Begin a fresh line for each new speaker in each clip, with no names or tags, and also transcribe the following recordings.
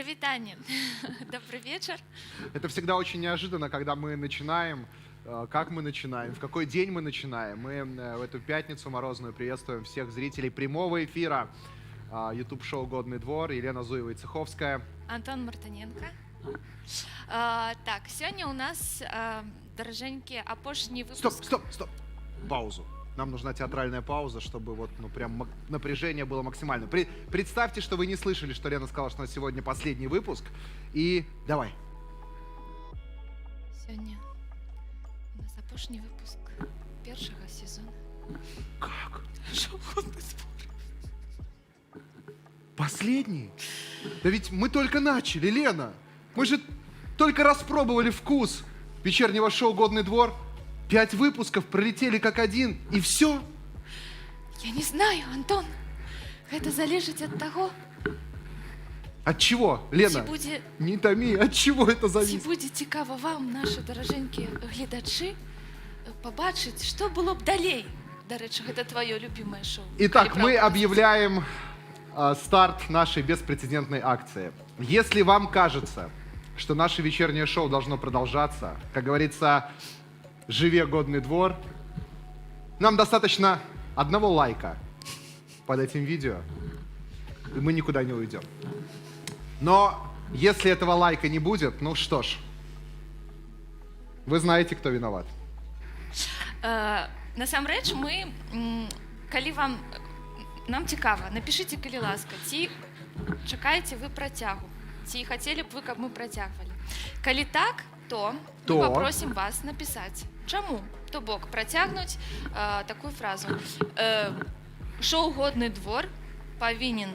Привитание. Добрый вечер.
Это всегда очень неожиданно, когда мы начинаем, как мы начинаем, в какой день мы начинаем. Мы в эту пятницу морозную приветствуем всех зрителей прямого эфира YouTube-шоу «Годный двор». Елена Зуева и Цеховская.
Антон Мартыненко. Так, сегодня у нас, дороженькі, апошні выпуск.
Стоп! Паузу. Нам нужна театральная пауза, чтобы вот, прям напряжение было максимально. Представьте, что вы не слышали, что Лена сказала, что сегодня последний выпуск. И давай.
Сегодня у нас апошні выпуск первого сезона.
Как?
Шоу «Годный двор».
Последний? Да ведь мы только начали, Лена. Мы же только распробовали вкус вечернего шоу «Годный двор». 5 выпусков пролетели как один, и все.
Я не знаю, Антон. Это залежить от того,
От чего, Лена?
будзе,
Не томи, от чего это
ці
зависит?
будзе цікава вам, наші дороженькі глядачі, побачить, что было б далей. До речі, это твое любимое шоу.
Итак,
Коли
мы
правда
объявляем старт нашей беспрецедентной акции. Если вам кажется, что наше вечернее шоу должно продолжаться, как говорится, «Живе годный двор», нам достаточно одного лайка под этим видео, и мы никуда не уйдем. Но если этого лайка не будет, ну что ж, вы знаете, кто виноват.
Насамрэч, мы, калі нам цікава, напишите, калі ласка, ці чакаеце вы працягу, ці хацелі б вы, каб мы працягвалі. Калі так, то мы попросим вас написать. Чаму? То бок працягнуць такую фразу. Шоу «Годный двор» павінен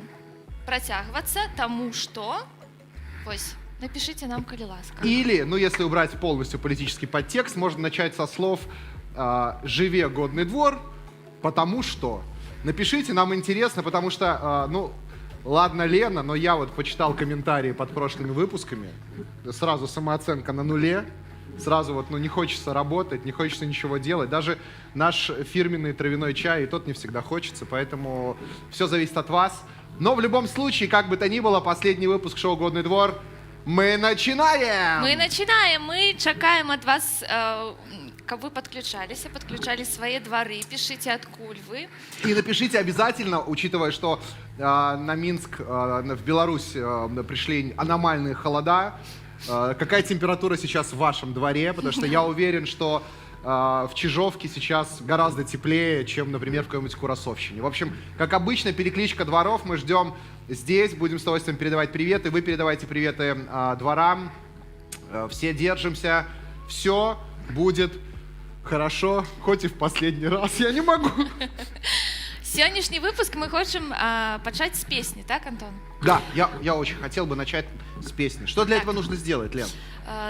працягвацца, таму што... Вось, напишите нам, калі ласка.
Или, если убрать полностью политический подтекст, можно начать со слов «Живе годный двор», потому что. Напишите, нам интересно, потому что, ладно, Лена, но я вот почитал комментарии под прошлыми выпусками, сразу самооценка на нуле, сразу вот, не хочется работать, не хочется ничего делать, даже наш фирменный травяной чай, и тот не всегда хочется, поэтому все зависит от вас. Но в любом случае, как бы то ни было, последний выпуск шоу «Годный двор» мы начинаем!
Мы чакаем от вас, каб вы подключали свои дворы, пишите, откуль вы.
И напишите обязательно, учитывая, что на Минск, в Беларусь пришли аномальные холода, какая температура сейчас в вашем дворе, потому что я уверен, что в Чижовке сейчас гораздо теплее, чем, например, в какой-нибудь Курасовщине. В общем, как обычно, перекличка дворов, мы ждем здесь, будем с удовольствием передавать приветы, вы передавайте приветы дворам, все держимся, все будет хорошо, хоть и в последний раз, я не могу.
Сегодняшний выпуск мы хотим начать с песни, так, Антон?
Да, я очень хотел бы начать с песни. Что для этого нужно сделать, Лен?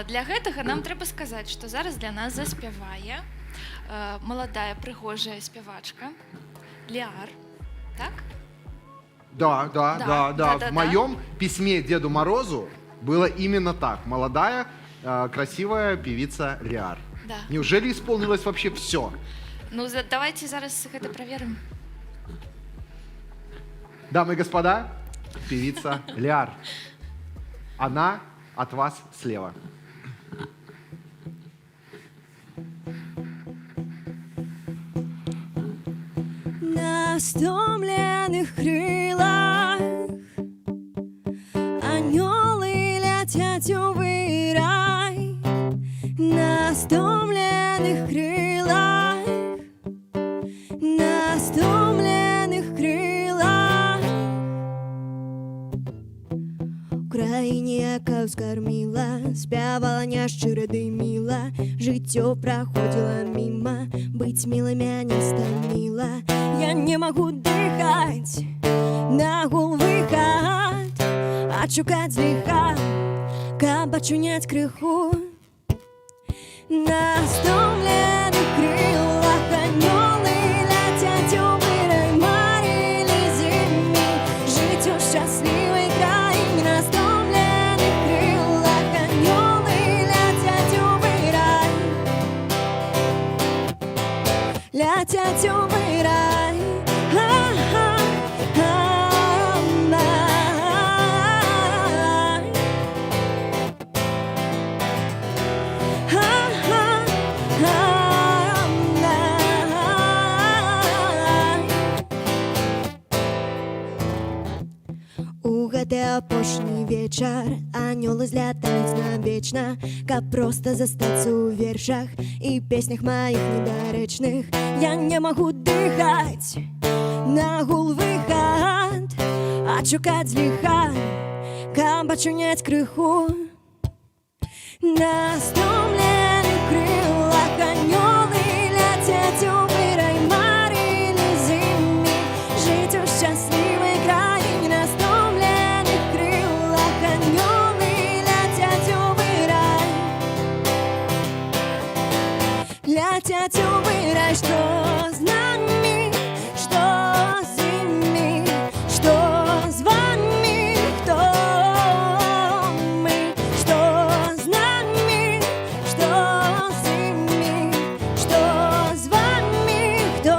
Для гэтага нам трэба сказаць, што зараз для нас заспявае маладая прыгожая спявачка Лиар, так?
Да. В моем письме Деду Морозу было именно так. Молодая, красивая певица Лиар.
Да.
Неужели исполнилось вообще все?
Давайте зараз гэта праверым.
Дамы и господа, певица Лиар. Она от вас слева.
На стомленных крылах анёлы летят в рай. На стомленных крылах, на стомленных крылах. В краине, яка скормила, спявала няшчыра дымила, жыццё проходило мимо, быть милым я не стамила. Я не могу дыхать, на гул выход, отшукать лиха, каб очунять крыху. На стомленных крылах анёлы летят у рай, марили зимы, жить у счастливой краине. На стомленных крылах анёлы летят у рай, летят у рай. гэты апошні вечар анёлы злятаюць навечна, каб проста застацца ў вершах і песнях маіх недарэчных. Я не магу дыхаць на гул выхад, адшукаць ліха, каб ачуняць крыху. На стомленых крылах анёлы ляцяць у вырай, марылі зімі жыць у шчаслівай краіне. На стомленых крылах анёлы ляцяць у вырай, ляцяць у вырай. Што з намі, што з імі, што з вамі, хто мы, што з намі, што з імі, што з вамі, хто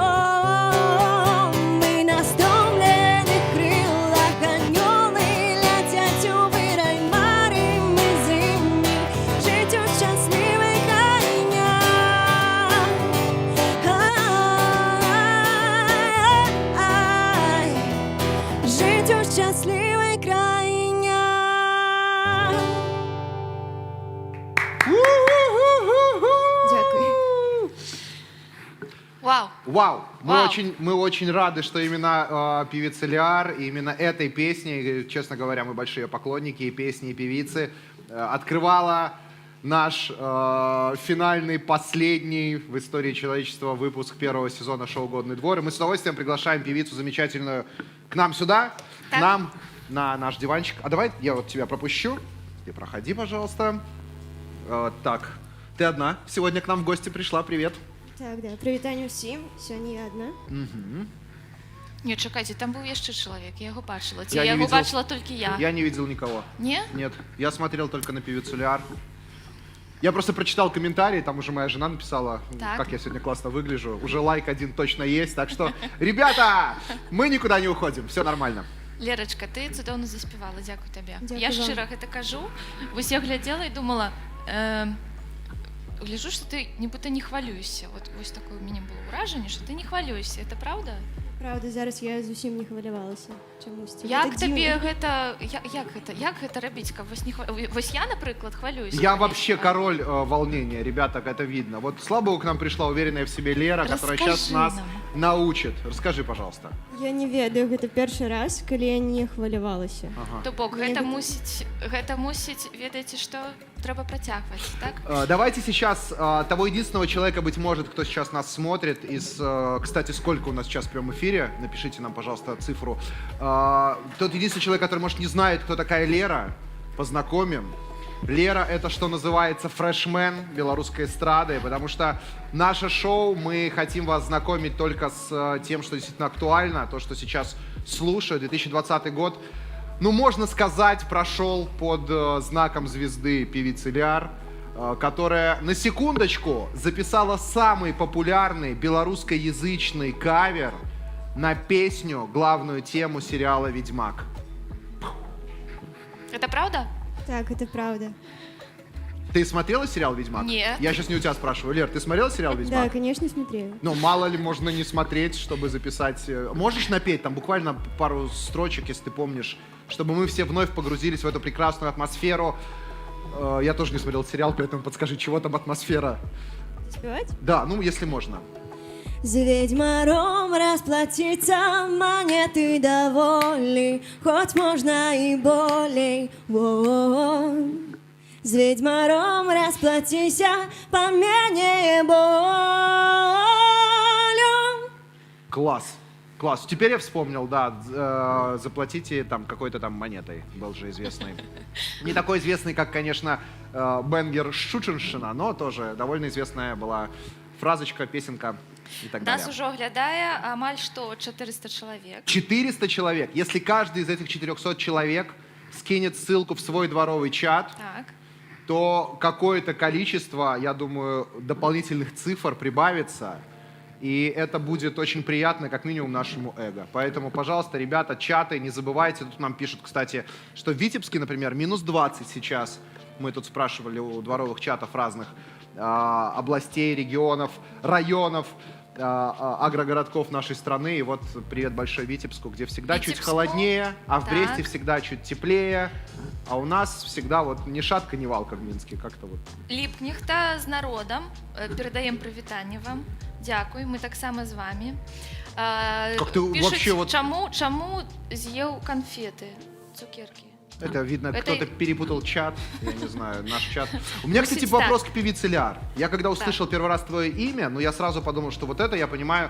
мы. На стомленых крылах анёлы ляцяць у вырай, марым мы з імі жыць у шчаслівай краіне. Ай, жыць у шчаслівай краіне. Дякую.
Вау!
Вау!
Вау.
Мы очень рады, что именно певица Лиар, и именно этой песней, честно говоря, мы большие поклонники и песни, и певицы, открывала наш финальный, последний в истории человечества выпуск первого сезона шоу «Годный двор». И мы с удовольствием приглашаем певицу замечательную к нам сюда, к
Так.
нам на наш диванчик. А давай я вот тебя пропущу. Ты проходи, пожалуйста. Так, ты одна сегодня к нам в гости пришла. Привет.
Так, да, прывітанне ўсім. Сёння я адна.
Не, чекайте, там был еще человек, я его бачила.
Я
Я
не
его
видел.
бачила только я.
Я не видел никого.
Не?
Нет, я смотрел только на певицу Лиар. Я просто прочитал комментарии, там уже моя жена написала,
Так.
как я сегодня классно выгляжу. Уже лайк один точно есть, так что, ребята, мы никуда не уходим, все нормально.
Лерочка, ти цудовно заспівала, дякую тобі.
Дякую
Я
вам.
щиро гэта кажу. Вось я глядела і думала, гляжу, что ты нібыта не хвалюешься. Вот вось такое у меня было ўражанне, что ты не хвалюешься. Это правда?
Правда, зараз я зусім не хвалявалася чамусьці.
Як
Гэта
табе
дзіўна.
гэта, як гэта рабіць? Каб вось не вось я, напрыклад, хвалююсь.
Я вообще король волнения, ребята, это видно. Вот слава богу, к нам пришла уверенная в себе Лера, которая
Расскажи
сейчас нас
нам.
научит. Расскажи, пожалуйста.
Я не ведаю, гэта першы раз, калі я не хвалявалася.
Ага.
То бок,
Мне
гэта мусіць, ведаеце, што трэба працягваць, так?
Давайте сейчас того единственного человека, быть может, кто сейчас нас смотрит, кстати, сколько у нас сейчас в прямом эфире, напишите нам, пожалуйста, цифру. Тот единственный человек, который, может, не знает, кто такая Лера, познакомим. Лера — это, что называется, фрешмен белорусской эстрады, потому что наше шоу, мы хотим вас знакомить только с тем, что действительно актуально, то, что сейчас слушают. 2020 год, ну, можно сказать, прошел под знаком звезды певицы Лиар, которая, на секундочку, записала самый популярный белорусскоязычный кавер на песню, главную тему сериала «Ведьмак».
Это правда?
Так, это правда.
Ты смотрела сериал «Ведьмак»?
Нет.
Я сейчас не у тебя спрашиваю. Лер, ты смотрела сериал
Да,
«Ведьмак»?
конечно, смотрела.
Ну, мало ли можно не смотреть, чтобы записать. Можешь напеть там буквально пару строчек, если ты помнишь, чтобы мы все вновь погрузились в эту прекрасную атмосферу. Я тоже не смотрел сериал, поэтому подскажи, чего там атмосфера?
Спевать?
Да, ну, если можно.
З ведьмаром расплатиться монеты доволі, хоть можна і болей. Во-во-во. З ведьмаром расплатися, поменяє болю.
Класс. Класс. Теперь я вспомнил, да, заплатите там какой-то там монетой, был же известный. Не такой известный, как, конечно, Бенгер Шученшина, но тоже довольно известная была фразочка, песенка и так далее.
Нас уже оглядая амаль что 400 человек.
400 человек. Если каждый из этих 400 человек скинет ссылку в свой дворовый чат,
Так.
то какое-то количество, я думаю, дополнительных цифр прибавится. И это будет очень приятно, как минимум, нашему эго. Поэтому, пожалуйста, ребята, чаты, не забывайте. Тут нам пишут, кстати, что в Витебске, например, минус 20 сейчас. Мы тут спрашивали у дворовых чатов разных областей, регионов, районов. агрогородков нашей страны. И вот привет большой Витебску, где всегда чуть
Витебску.
холоднее, а в
Так.
Бресте всегда чуть теплее. А у нас всегда вот ни шатка, ни валка в Минске. Как-то вот.
Ліпкніхта з народом. Передаємо привітання вам. Дякую, ми так само з вами.
Как ты
Пишуть,
вообще вот-
чому з'їв конфети, цукерки?
Это видно,
Это-
кто-то перепутал чат, я не знаю, наш чат. У меня, кстати,
Пусть
вопрос
так.
к певице Ляр. Я когда услышал первый раз твое имя, ну я сразу подумал, что вот это, я понимаю,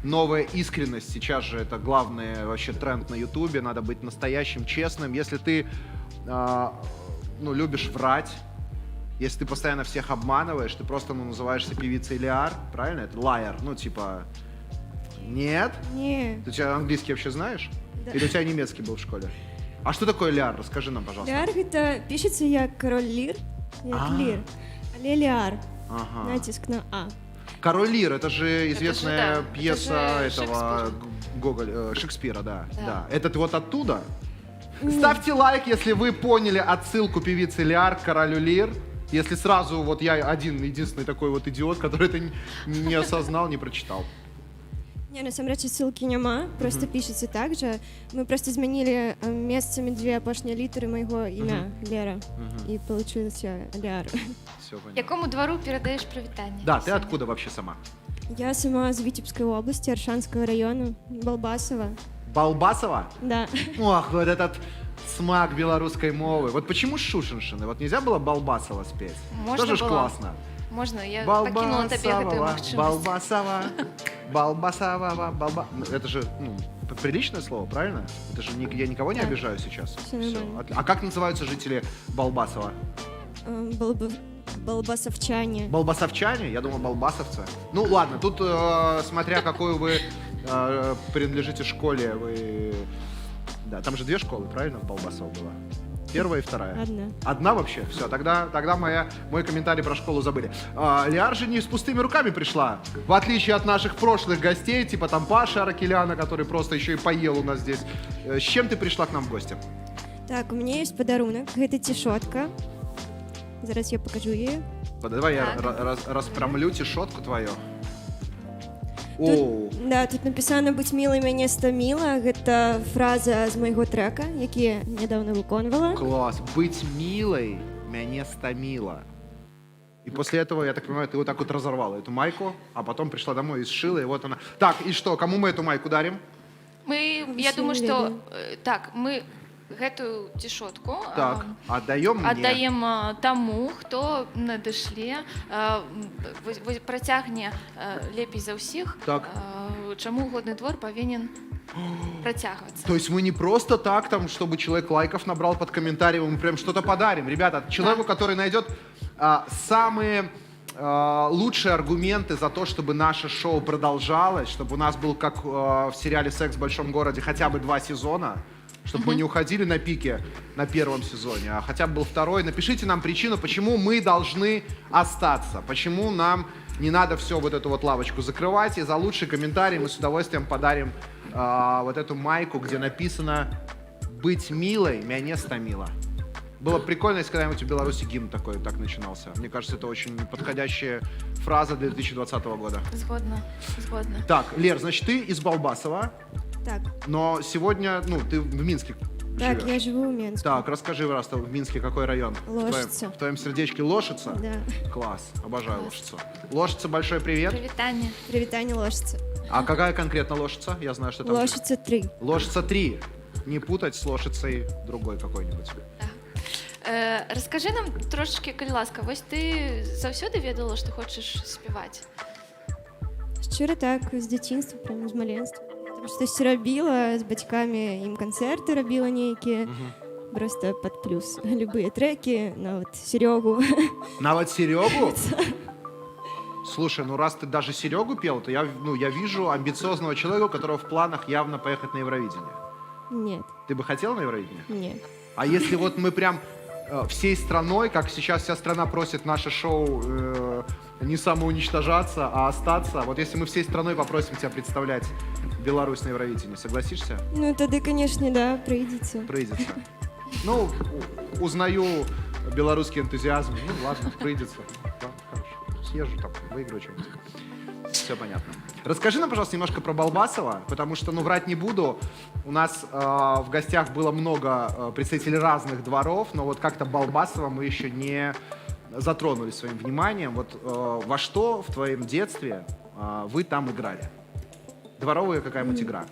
новая искренность. Сейчас же это главный вообще тренд на Ютубе, надо быть настоящим, честным. Если ты, любишь врать, если ты постоянно всех обманываешь, ты просто, называешься певицей Ляр, правильно? Это liar, типа... Нет?
Ні.
Ты тебя английский вообще знаешь?
Да.
Или у тебя немецкий был в школе? А что такое Ляр? Расскажи нам, пожалуйста.
Ліар гэта пишеться як король лір, як
А.
лір. Але Ліар,
Ага.
натиск на А.
Король Лир, это же известная
да,
пьеса
это же
этого
Шекспир.
Шекспира, да.
Да.
Это вот оттуда? Ставьте лайк, если вы поняли отсылку певицы Ляр к королю Лир. Если сразу вот я единственный такой вот идиот, который это не осознал, не прочитал.
Не, насамрэч ссылкі няма, просто пишется так же. Мы просто змянілі месцамі две апошнія літары майго імя Лера. И получилось Ляр.
Все понятно.
Якому двору передаєш привітання?
Да, ты откуда вообще сама?
Я сама з Витебской области, Аршанского района, Балбасова.
Балбасова?
Да.
Ох, вот этот смак белорусской мовы. Вот почему Шушиншины? Вот нельзя было Балбасова спеть?
Можно
Тоже ж
было.
классно.
Можна, я покинула тебе гэтую магчымасць.
Балбасова, Балбасова, Это же, приличное слово, правильно? Это же я никого не
Да.
обижаю сейчас.
Всё
Всё.
нормально.
А как называются жители Балбасова?
Балбасовчане.
Балбасовчане? Я думал, балбасовцы. Ну ладно, тут смотря какую вы принадлежите школе, вы... Да, там же две школы, правильно, в Балбасово было? Первая и вторая.
Одна.
Одна вообще? Все, тогда мой комментарий про школу забыли. Лиар же не с пустыми руками пришла. В отличие от наших прошлых гостей, типа там Паши Аракеляна, который просто еще и поел у нас здесь. С чем ты пришла к нам в гости?
Так, у меня есть подарунок. Гэта тишотка. Зараз я покажу ее.
Давай я
Так.
распрямлю тишотку твою.
Тут,
Оу.
да, тут написано «Будь милой, мяне стаміла». Гэта фраза з майго трека, які я нядаўна выконвала.
Класс. Быть милой меня стомило. И после этого, я так понимаю, ты вот так вот разорвала эту майку, а потом пришла домой и сшила, и вот она. Так, и что, кому мы эту майку дарим?
Я думаю,
Всім
што
людям.
так, мы гэтую цішотку
Так, отдаем мне.
аддаем таму, хто надышле, працягне лепей за ўсіх,
Так.
чаму годны двор павінен працягвацца.
То есть мы не просто так, там, чтобы человек лайков набрал под комментарием, мы прям что-то подарим. Ребята, человеку, который найдет самые лучшие аргументы за то, чтобы наше шоу продолжалось, чтобы у нас был, как в сериале «Секс в большом городе», хотя бы 2 сезона, чтобы мы не уходили на пике на первом сезоне, а хотя бы был второй. Напишите нам причину, почему мы должны остаться, почему нам не надо все вот эту вот лавочку закрывать, и за лучший комментарий мы с удовольствием подарим вот эту майку, где написано «Быть милой меня стомило». Было бы прикольно, если когда-нибудь в Беларуси гимн такой так начинался. Мне кажется, это очень подходящая фраза для 2020 года.
Згодна.
Так, Лер, значит, ты из Балбасова,
Так,
но сегодня, ты в Минске
так,
живешь.
я живу в Минске.
Так, расскажи, пожалуйста, в Минске какой район?
Лошица.
В твоем сердечке Лошица?
Да.
Класс, обожаю Лошицу. Лошица, большой привет.
Прывітанне.
Привитание Лошица.
А какая конкретно Лошица? Я знаю, что там...
Лошица 3.
Лошица 3. Не путать с Лошицей другой какой-нибудь.
Раскажы нам трошечки, калі ласка, вось ты заўсёды ведала, што хочаш спяваць?
Шчыра так, з дзяцінства, прям з маленства. Там штосьці рабіла, з бацькамі ім канцэрты рабіла нейкія. Просто под плюс. Любые треки, нават Серегу.
Навод Серегу? Слушай, раз ты даже Серегу пел, то я вижу амбициозного человека, у которого в планах явно поехать на Евровидение.
Нет,
Ты бы хотел на Евровидение?
нет.
А если вот мы прям всей страной, как сейчас вся страна просит наше шоу не самоуничтожаться, а остаться, вот если мы всей страной попросим тебя представлять Беларусь на Евровидении, согласишься?
Ну, тады, конечно, да, прыйдзецца.
Прыйдется. Узнаю белорусский энтузиазм. Ладно, прыйдется. Да, хорошо. Съезжу там, выиграю что-нибудь. все понятно. Расскажи нам, пожалуйста, немножко про Балбасова, потому что, ну, врать не буду, у нас в гостях было много представителей разных дворов, но вот как-то Балбасова мы еще не затронули своим вниманием. Вот во что в твоем детстве вы там играли? Дворовая какая-нибудь игра?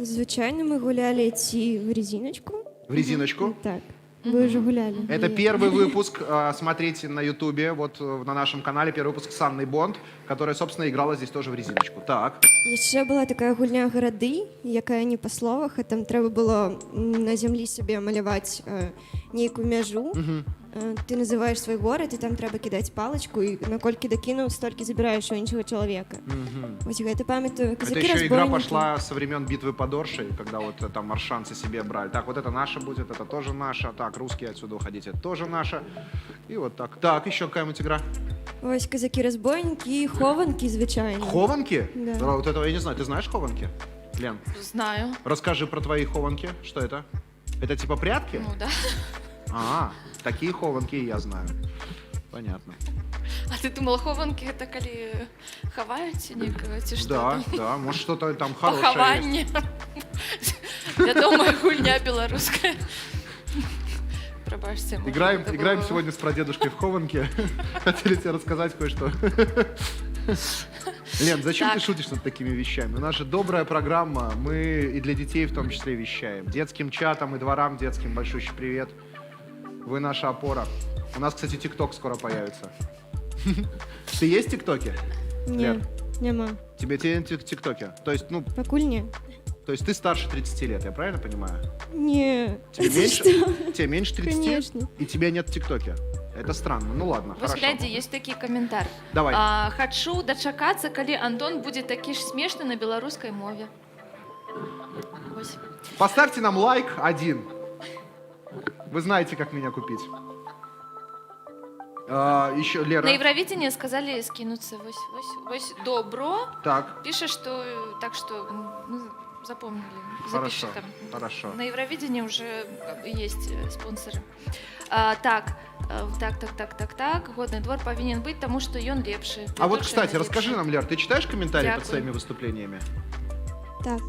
Звичайно, ми гуляли ці в резиночку.
В резиночку?
Так, ви вже гуляли.
Это
Ні.
первый выпуск, смотрите на Ютубе, вот на нашем канале, первый выпуск с Анной Бонд, которая, собственно, играла здесь тоже в резиночку. Так.
Ще була така гульня городи, яка не по словах, а там треба було на землі собі малювати нейку межу. Ти називаєш свій город, і там треба кидати паличку, і на кольки докинув, стільки забираєш у іншого чоловіка. Ось я пам'ятаю,
Это
казаки
еще игра
разбойники.
пошла со времен битвы под Оршей, когда вот там маршанцы себе брали. Так, вот это наше будет, это тоже наше. Так, русские отсюда уходите, это тоже наше. И вот так. Так, еще какая-нибудь игра?
Ось казаки-розбойники і хованки, звичайно.
Хованки?
Да.
Вот этого я не знаю. Ты знаешь хованки? Лен,
Знаю.
расскажи про твои хованки. Что это? Это типа прятки?
Ну да.
А, такие хованки я знаю. Понятно.
А ти думала, хованки це коли ховають некого, чи що?
Да, да, может что-то там хорошее есть.
Поховання. Вядомая гульня белорусская. Пробачьте. может,
Играем
это было-
сегодня с прадедушкой в хованки. Хотели тебе рассказать кое-что. Лен, зачем
Так.
ты шутишь над такими вещами? У нас же добрая программа, мы и для детей в том числе вещаем. Детским чатам и дворам детским большущий привет. Вы наша опора. У нас, кстати, ТикТок скоро появится. Ты есть в ТикТоке?
Ні,
Лен,
нема.
тебе ТикТоке? То есть, ну,
Покуль ні.
то есть ты старше 30 лет, я правильно понимаю?
Ні.
Тебе
Це
меньше?
що?
Тебе меньше 30?
Конечно.
И тебя нет в ТикТоке? Это странно. Ну ладно,
Вось
хорошо.
глядзі, ёсць такі каментар.
Давай.
Хачу дачакацца, калі Антон будзе такі ж смешны на беларускай мове. Вось.
Поставьте нам лайк 1. Вы знаете, как меня купить. Еще
На
Лера.
Евровидении сказали скинуться. Вось добро.
Так,
Пишет, что так что ну, запомнили.
хорошо,
Запиши там.
хорошо.
На Евровидении уже как бы есть спонсоры. Так. Годный двор повинен быть, тому что ён лепшы.
А вот,
Придурший
кстати,
найлепшы.
расскажи нам, Лер, ты читаешь комментарии под
Дякую.
своими выступлениями?
Так.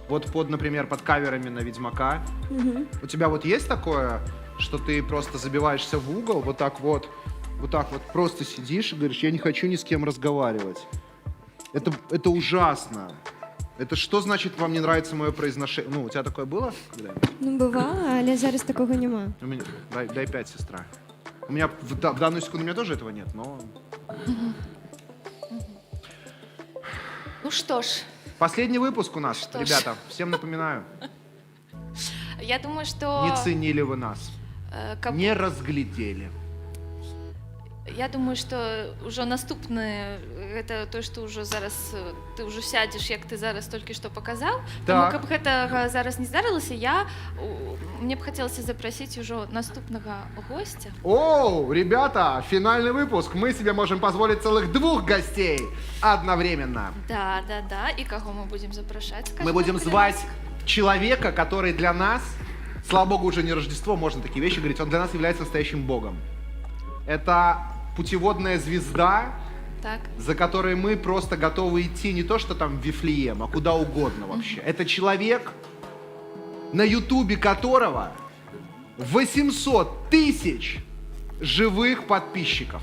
Вот под, например, под каверами на Ведьмака. У тебя вот есть такое, что ты просто забиваешься в угол, вот так вот просто сидишь и говоришь, я не хочу ни с кем разговаривать. Это ужасно. Это что значит, вам не нравится мое произношение? Ну, у тебя такое было когда-нибудь?
Ну, бувало, але зараз такого нема.
У меня, дай 5, сестра. У меня в данную секунду у меня тоже этого нет, но...
Ну что ж,
Последний выпуск у нас,
Что ж.
ребята. Всем напоминаю.
я думаю, что...
Не ценили вы нас. Не разглядели.
Я думаю, что уже наступне это то, что уже зараз ты уже сядешь, як ты зараз толькі што показал. Тому
Так.
каб гэта зараз не здарылася, мне б хотелось запросить уже наступного гостя.
О, ребята, финальный выпуск. Мы себе можем позволить целых 2 гостей одновременно.
Да. И кого мы будем запрошать?
Мы будем звать человека, который для нас, слава богу, уже не Рождество, можно такие вещи говорить, он для нас является настоящим богом. Это путеводная звезда,
Так.
за которой мы просто готовы идти не то, что там в Вифлеем, а куда угодно вообще. Это человек, на Ютубе которого 800 тысяч живых подписчиков.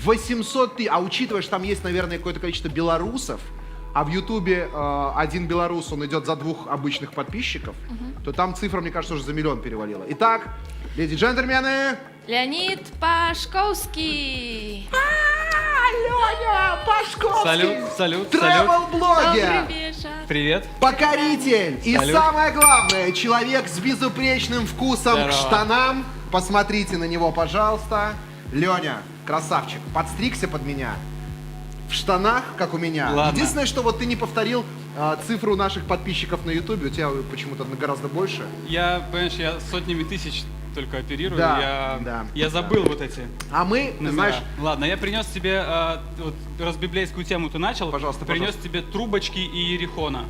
800 тысяч. А учитывая, что там есть, наверное, какое-то количество белорусов, а в Ютубе один белорус, он идет за 2 обычных подписчиков, то там цифра, мне кажется, уже за 1 миллион перевалила. Итак, леди и джентльмены,
Леонид Пашковский.
Леня Пашковский!
Салют.
Тревел-блогер!
Добрый вечер.
Привет.
Покоритель! И
Салют.
самое главное, человек с безупречным вкусом
Здорово.
к штанам. Посмотрите на него, пожалуйста. Леня, красавчик, подстригся под меня. В штанах, как у меня.
Ладно.
Единственное, что вот ты не повторил цифру наших подписчиков на Ютубе. У тебя почему-то гораздо больше.
Понимаешь, я сотнями тысяч только оперирую.
Да, да,
я забыл вот эти
А мы, ты
номера.
знаешь,
Ладно, я принес тебе, вот, раз библейскую тему ты начал,
Пожалуйста,
принес
пожалуйста.
тебе трубочки и иерихона.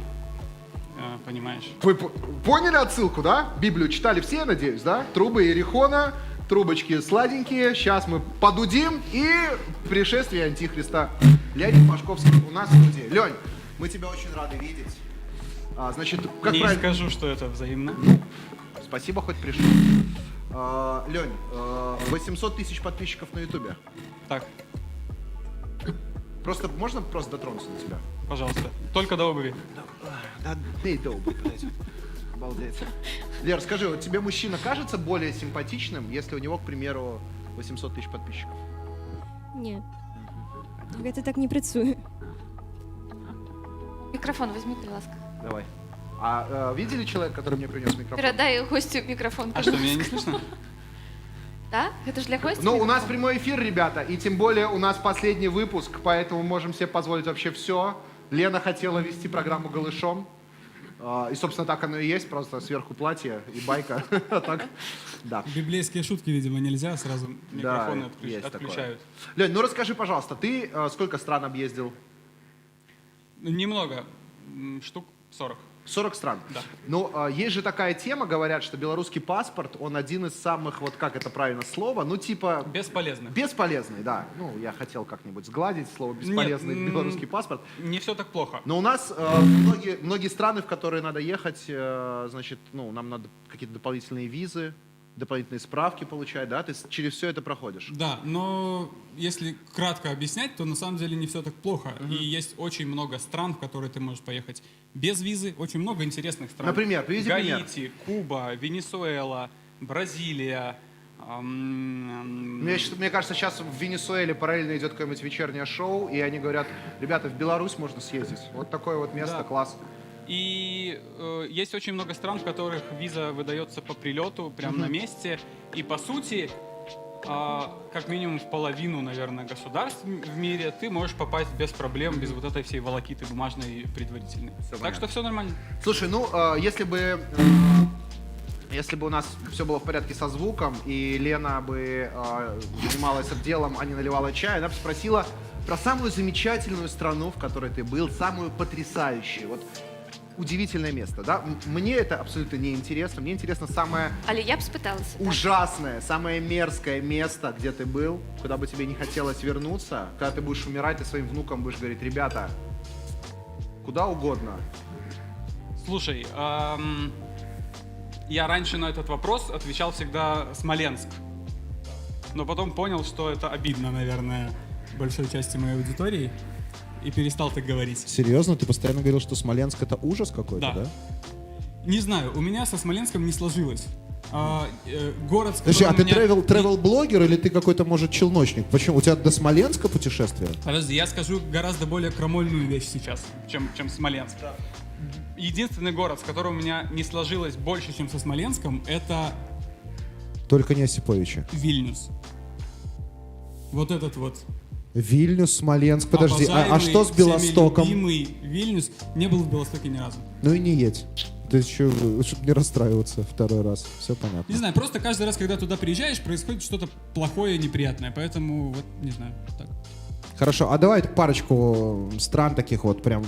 Понимаешь?
вы поняли отсылку, да? Библию читали все, надеюсь, да? Трубы Иерихона, трубочки сладенькие. Сейчас мы подудим и пришествие Антихриста. Леонид Пашковский у нас в студии. Лень, мы тебя очень рады видеть. Значит, как
Не
правильно...
скажу, что это взаимно.
Спасибо, хоть пришел. Лень, 800 тысяч подписчиков на Ютубе.
Так,
Просто можно просто дотронуться до тебя?
пожалуйста. Только до обуви.
Да, дай долго, подойдет. Обалдеть. Лер, скажи, вот тебе мужчина кажется более симпатичным, если у него, к примеру, 800 тысяч подписчиков?
Ні. Гэта так не працюе.
Микрофон возьми, будь ласка.
Давай. Видели человека, который мне принес микрофон?
Передай гостю микрофон.
А что, меня не слышно?
Да? Это же для гостя?
Ну, у
микрофон?
нас прямой эфир, ребята, и тем более у нас последний выпуск, поэтому можем себе позволить вообще все. Лена хотела вести программу голышом, и, собственно, так оно и есть, просто сверху платье и байка. А так, да.
Библейские шутки, видимо, нельзя, сразу
Микрофоны
есть такое.
отключают.
Лень, ну расскажи, пожалуйста, ты сколько стран объездил?
Немного, штук 40.
40 стран.
Да.
Ну, есть же такая тема, говорят, что белорусский паспорт, он один из самых, вот как это правильно слово, ну типа...
Бесполезно.
Бесполезный, да. Ну, я хотел как-нибудь сгладить слово бесполезный
Нет,
белорусский паспорт.
Не все так плохо.
Но у нас многие страны, в которые надо ехать, значит, ну, нам надо какие-то дополнительные визы, дополнительные справки получать, да? Ты через все это проходишь.
Да, но если кратко объяснять, то на самом деле не все так плохо. И есть очень много стран, в которые ты можешь поехать без визы, очень много интересных стран.
Например, приведи пример.
Гаити, Куба, Венесуэла, Бразилия.
Мне кажется, сейчас в Венесуэле параллельно идет какое-нибудь вечернее шоу, и они говорят, ребята, в Беларусь можно съездить. Вот такое вот место,
Да.
класс.
И есть очень много стран, в которых виза выдается по прилету, прямо на месте. И по сути, как минимум в половину, наверное, государств в мире ты можешь попасть без проблем, без вот этой всей волокиты бумажной и предварительной. Так
понятно.
что все нормально.
Слушай, ну, если бы у нас все было в порядке со звуком, и Лена бы занималась делом, а не наливала чай, она бы спросила про самую замечательную страну, в которой ты был, самую потрясающую. Вот удивительное место, да? Мне это абсолютно не интересно. Мне интересно самое
Але я б спыталася. так?
ужасное, самое мерзкое место, где ты был, куда бы тебе не хотелось вернуться, когда ты будешь умирать, ты своим внукам будешь говорить, ребята, куда угодно.
Слушай, я раньше на этот вопрос отвечал всегда Смоленск. Но потом понял, что это обидно.
Видно, наверное, большой части моей аудитории. И перестал так говорить.
Серьезно? Ты постоянно говорил, что Смоленск это ужас какой-то,
Да.
да?
Не знаю, у меня со Смоленском не сложилось. Город, с
Подожди, а
которым
ты
у меня-
travel-блогер или ты какой-то, может, челночник? Почему? У тебя до Смоленска путешествие?
Подожди, я скажу гораздо более крамольную вещь сейчас.
чем Смоленск. Единственный город, с которым у меня не сложилось больше,
Чем со Смоленском, это
Только не Осиповича.
Вильнюс. Вот этот вот.
Вильнюс, Смоленск. Подожди, а
обожаемый,
что с
всеми
Белостоком?
любимый Вильнюс. Не был в Белостоке ни разу.
Ну и не едь. Ты еще, чтобы не расстраиваться второй раз. Все понятно.
Не знаю, просто каждый раз, когда туда приезжаешь, происходит что-то плохое, неприятное. Поэтому, вот, не знаю, так.
Хорошо, а давай парочку стран таких вот прям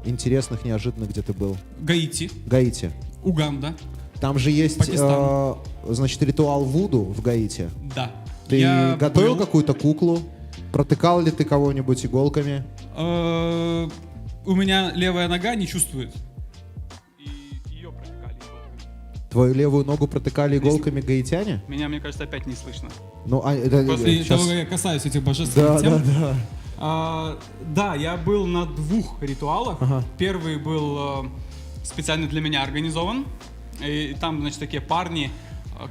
интересных, неожиданных, где ты был.
Гаити,
Гаити.
Уганда,
Там же есть,
Пакистан.
значит, ритуал Вуду в Гаити.
да.
Ты
Я
готовил
был.
какую-то куклу? Протыкал ли ты кого-нибудь иголками?
У меня левая нога не чувствует.
и ее протекали иголками.
Твою левую ногу протыкали иголками гаитяне?
Меня, мне кажется, опять не слышно.
Ну, это
После
щас-
того, как я касаюсь этих божественных
Да,
тем.
да, да.
Да, я был на 2 ритуалах.
Ага.
Первый был специально для меня организован. И там, значит, такие парни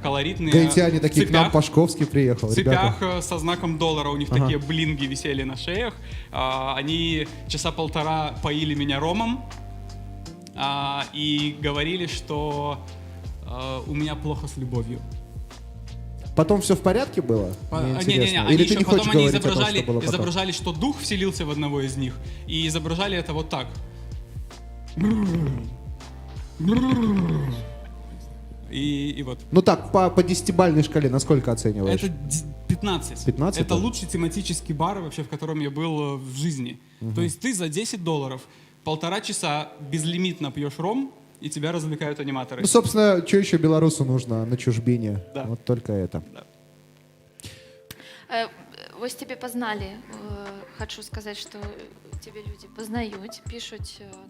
колоритные.
Гаитяне
в
такие, к нам
цепях.
Пашковский приехал.
В
ребята.
цепях со знаком доллара, у них
Ага.
такие блинги висели на шеях. Они часа полтора поили меня ромом и говорили, что у меня плохо с любовью.
Потом все в порядке было? Мне интересно.
Не-не-не,
Или
они
ты
еще
не хочешь
потом они
говорить о том,
изображали,
что было потом?
изображали, что дух вселился в одного из них, и изображали это вот так. И вот.
Ну так, по десятибалльной шкале насколько оцениваешь?
Это 15.
15,
Это
да?
лучший тематический бар вообще, в котором я был в жизни. То есть ты за $10 1,5 часа безлимитно пьешь ром
и тебя развлекают аниматоры.
Ну, собственно, что еще белорусу нужно на чужбине?
Да.
Вот только это.
Вось тебе познали. Хочу сказать, что тебе люди познают, пишут,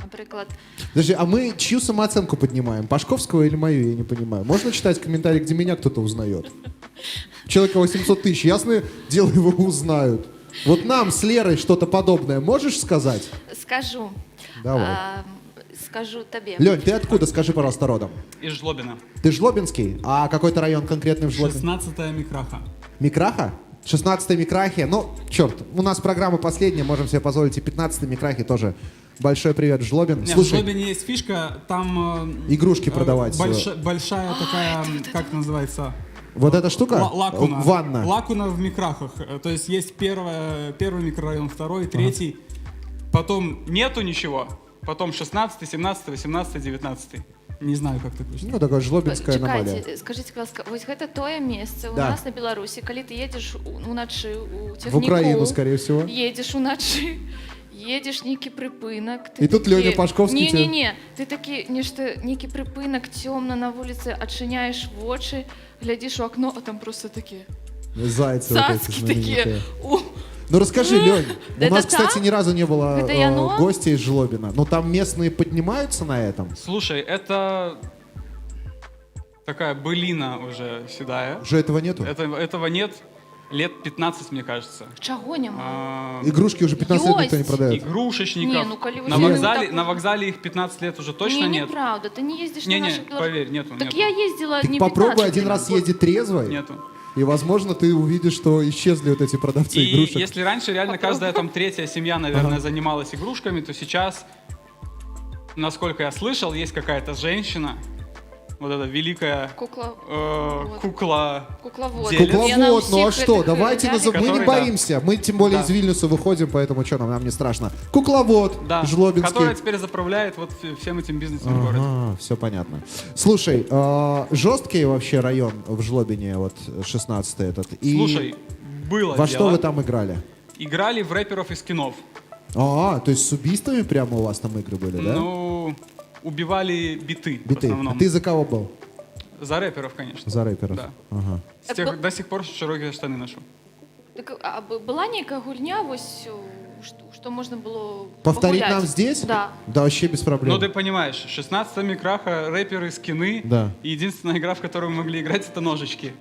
например,
Подожди, а мы чью самооценку поднимаем? Пашковского или мою, я не понимаю. Можно читать комментарий, где меня кто-то узнает? Человека 800 тысяч, ясное дело, его узнают. Вот нам с Лерой что-то подобное можешь сказать?
скажу.
Давай.
Скажу тебе.
Лень, ты откуда? Скажи, пожалуйста, родом.
Из Жлобина.
Ты Жлобинский? А какой-то район конкретный в Жлобине?
16-я Микраха.
Микраха? 16-й Микрахи. Ну, черт, у нас программа последняя, можем себе позволить и 15-й Микрахи тоже. Большой привет, Жлобин.
Нет,
Слушай,
в Жлобине есть фишка, там...
игрушки продавать.
Большая такая, как называется?
Вот эта штука?
Лакуна.
Ванна.
Лакуна в Микрахах. То есть есть первый микрорайон, второй, третий.
Потом нету ничего. Потом 16, 17, 18, 19.
Не знаю, как так вышло.
Ну, такая жлобинская аномалия.
Чекайте, скажите, ласка, вось гэта тое месца у
Да.
нас на Беларусі, калі ты едзеш уначы у
В
цягніку,
Украину, скорее всего.
едзеш уначы, едзеш нейкі прыпынак.
І тут Лёня Пашковскі тебе-
Не, ты такі нешта, нейкі прыпынак, цёмна на вуліцы, адчыняеш вочы, глядзіш у окно, а там просто такі
Зайцы вот эти
цацкі
знаменитые.
такія. У,
Ну расскажи, Лень, у
Это
нас,
там?
кстати, ни разу не было
Это яно?
гостей из Жлобина. Но там местные поднимаются на этом?
Слушай, это такая былина уже седая.
Уже этого нету?
Этого нет лет 15, мне кажется.
чаго няма?
Игрушки уже 15 лет никто не
Есть.
продает.
Игрушечников.
Не, ну, коли вы
на,
взяли
вокзале,
вот так
на
вот.
вокзале их 15 лет уже точно
не,
нет.
неправда, ты не ездишь
Не-не,
на наших белорусских...
поверь, нету,
Так
нету.
я ездила
Так
не
попробуй
15
один
лет.
раз ездить трезвой,
Нету.
и, возможно, ты увидишь, что исчезли вот эти продавцы
И
игрушек.
если раньше реально каждая там третья семья, наверное, занималась игрушками, то сейчас, насколько я слышал, есть какая-то женщина, вот эта великая
Кукла...
кукла.
Кукловод.
Делец.
И она у
Кукловод, ну а
всех
что,
этих,
давайте
дядек-
мы не
Который, да.
боимся, мы тем более
Да.
из Вильнюса выходим, поэтому что нам не страшно. Кукловод,
Да,
Жлобинский.
которая теперь заправляет вот всем этим бизнесом в городе.
Ага, все понятно. Слушай, жесткий вообще район в Жлобине, вот 16-й этот. И
Слушай, было
во
дело.
что вы там играли?
Играли в рэперов и скинов.
А, то есть с убийствами прямо у вас там игры были, да?
Ну, убивали биты, в
Биты.
основном.
А ты за кого был?
За рэперов, конечно.
За рэперов?
Да.
Ага.
До сих пор широкие штаны ношу.
Так, а была нейкая гульня, вось, что можно было
Повторить
погулять?
нам здесь?
Да.
Да, вообще без проблем.
Ну, ты понимаешь, 16 микраха, рэперы, скины.
Да.
И единственная игра, в которую мы могли играть, это ножички.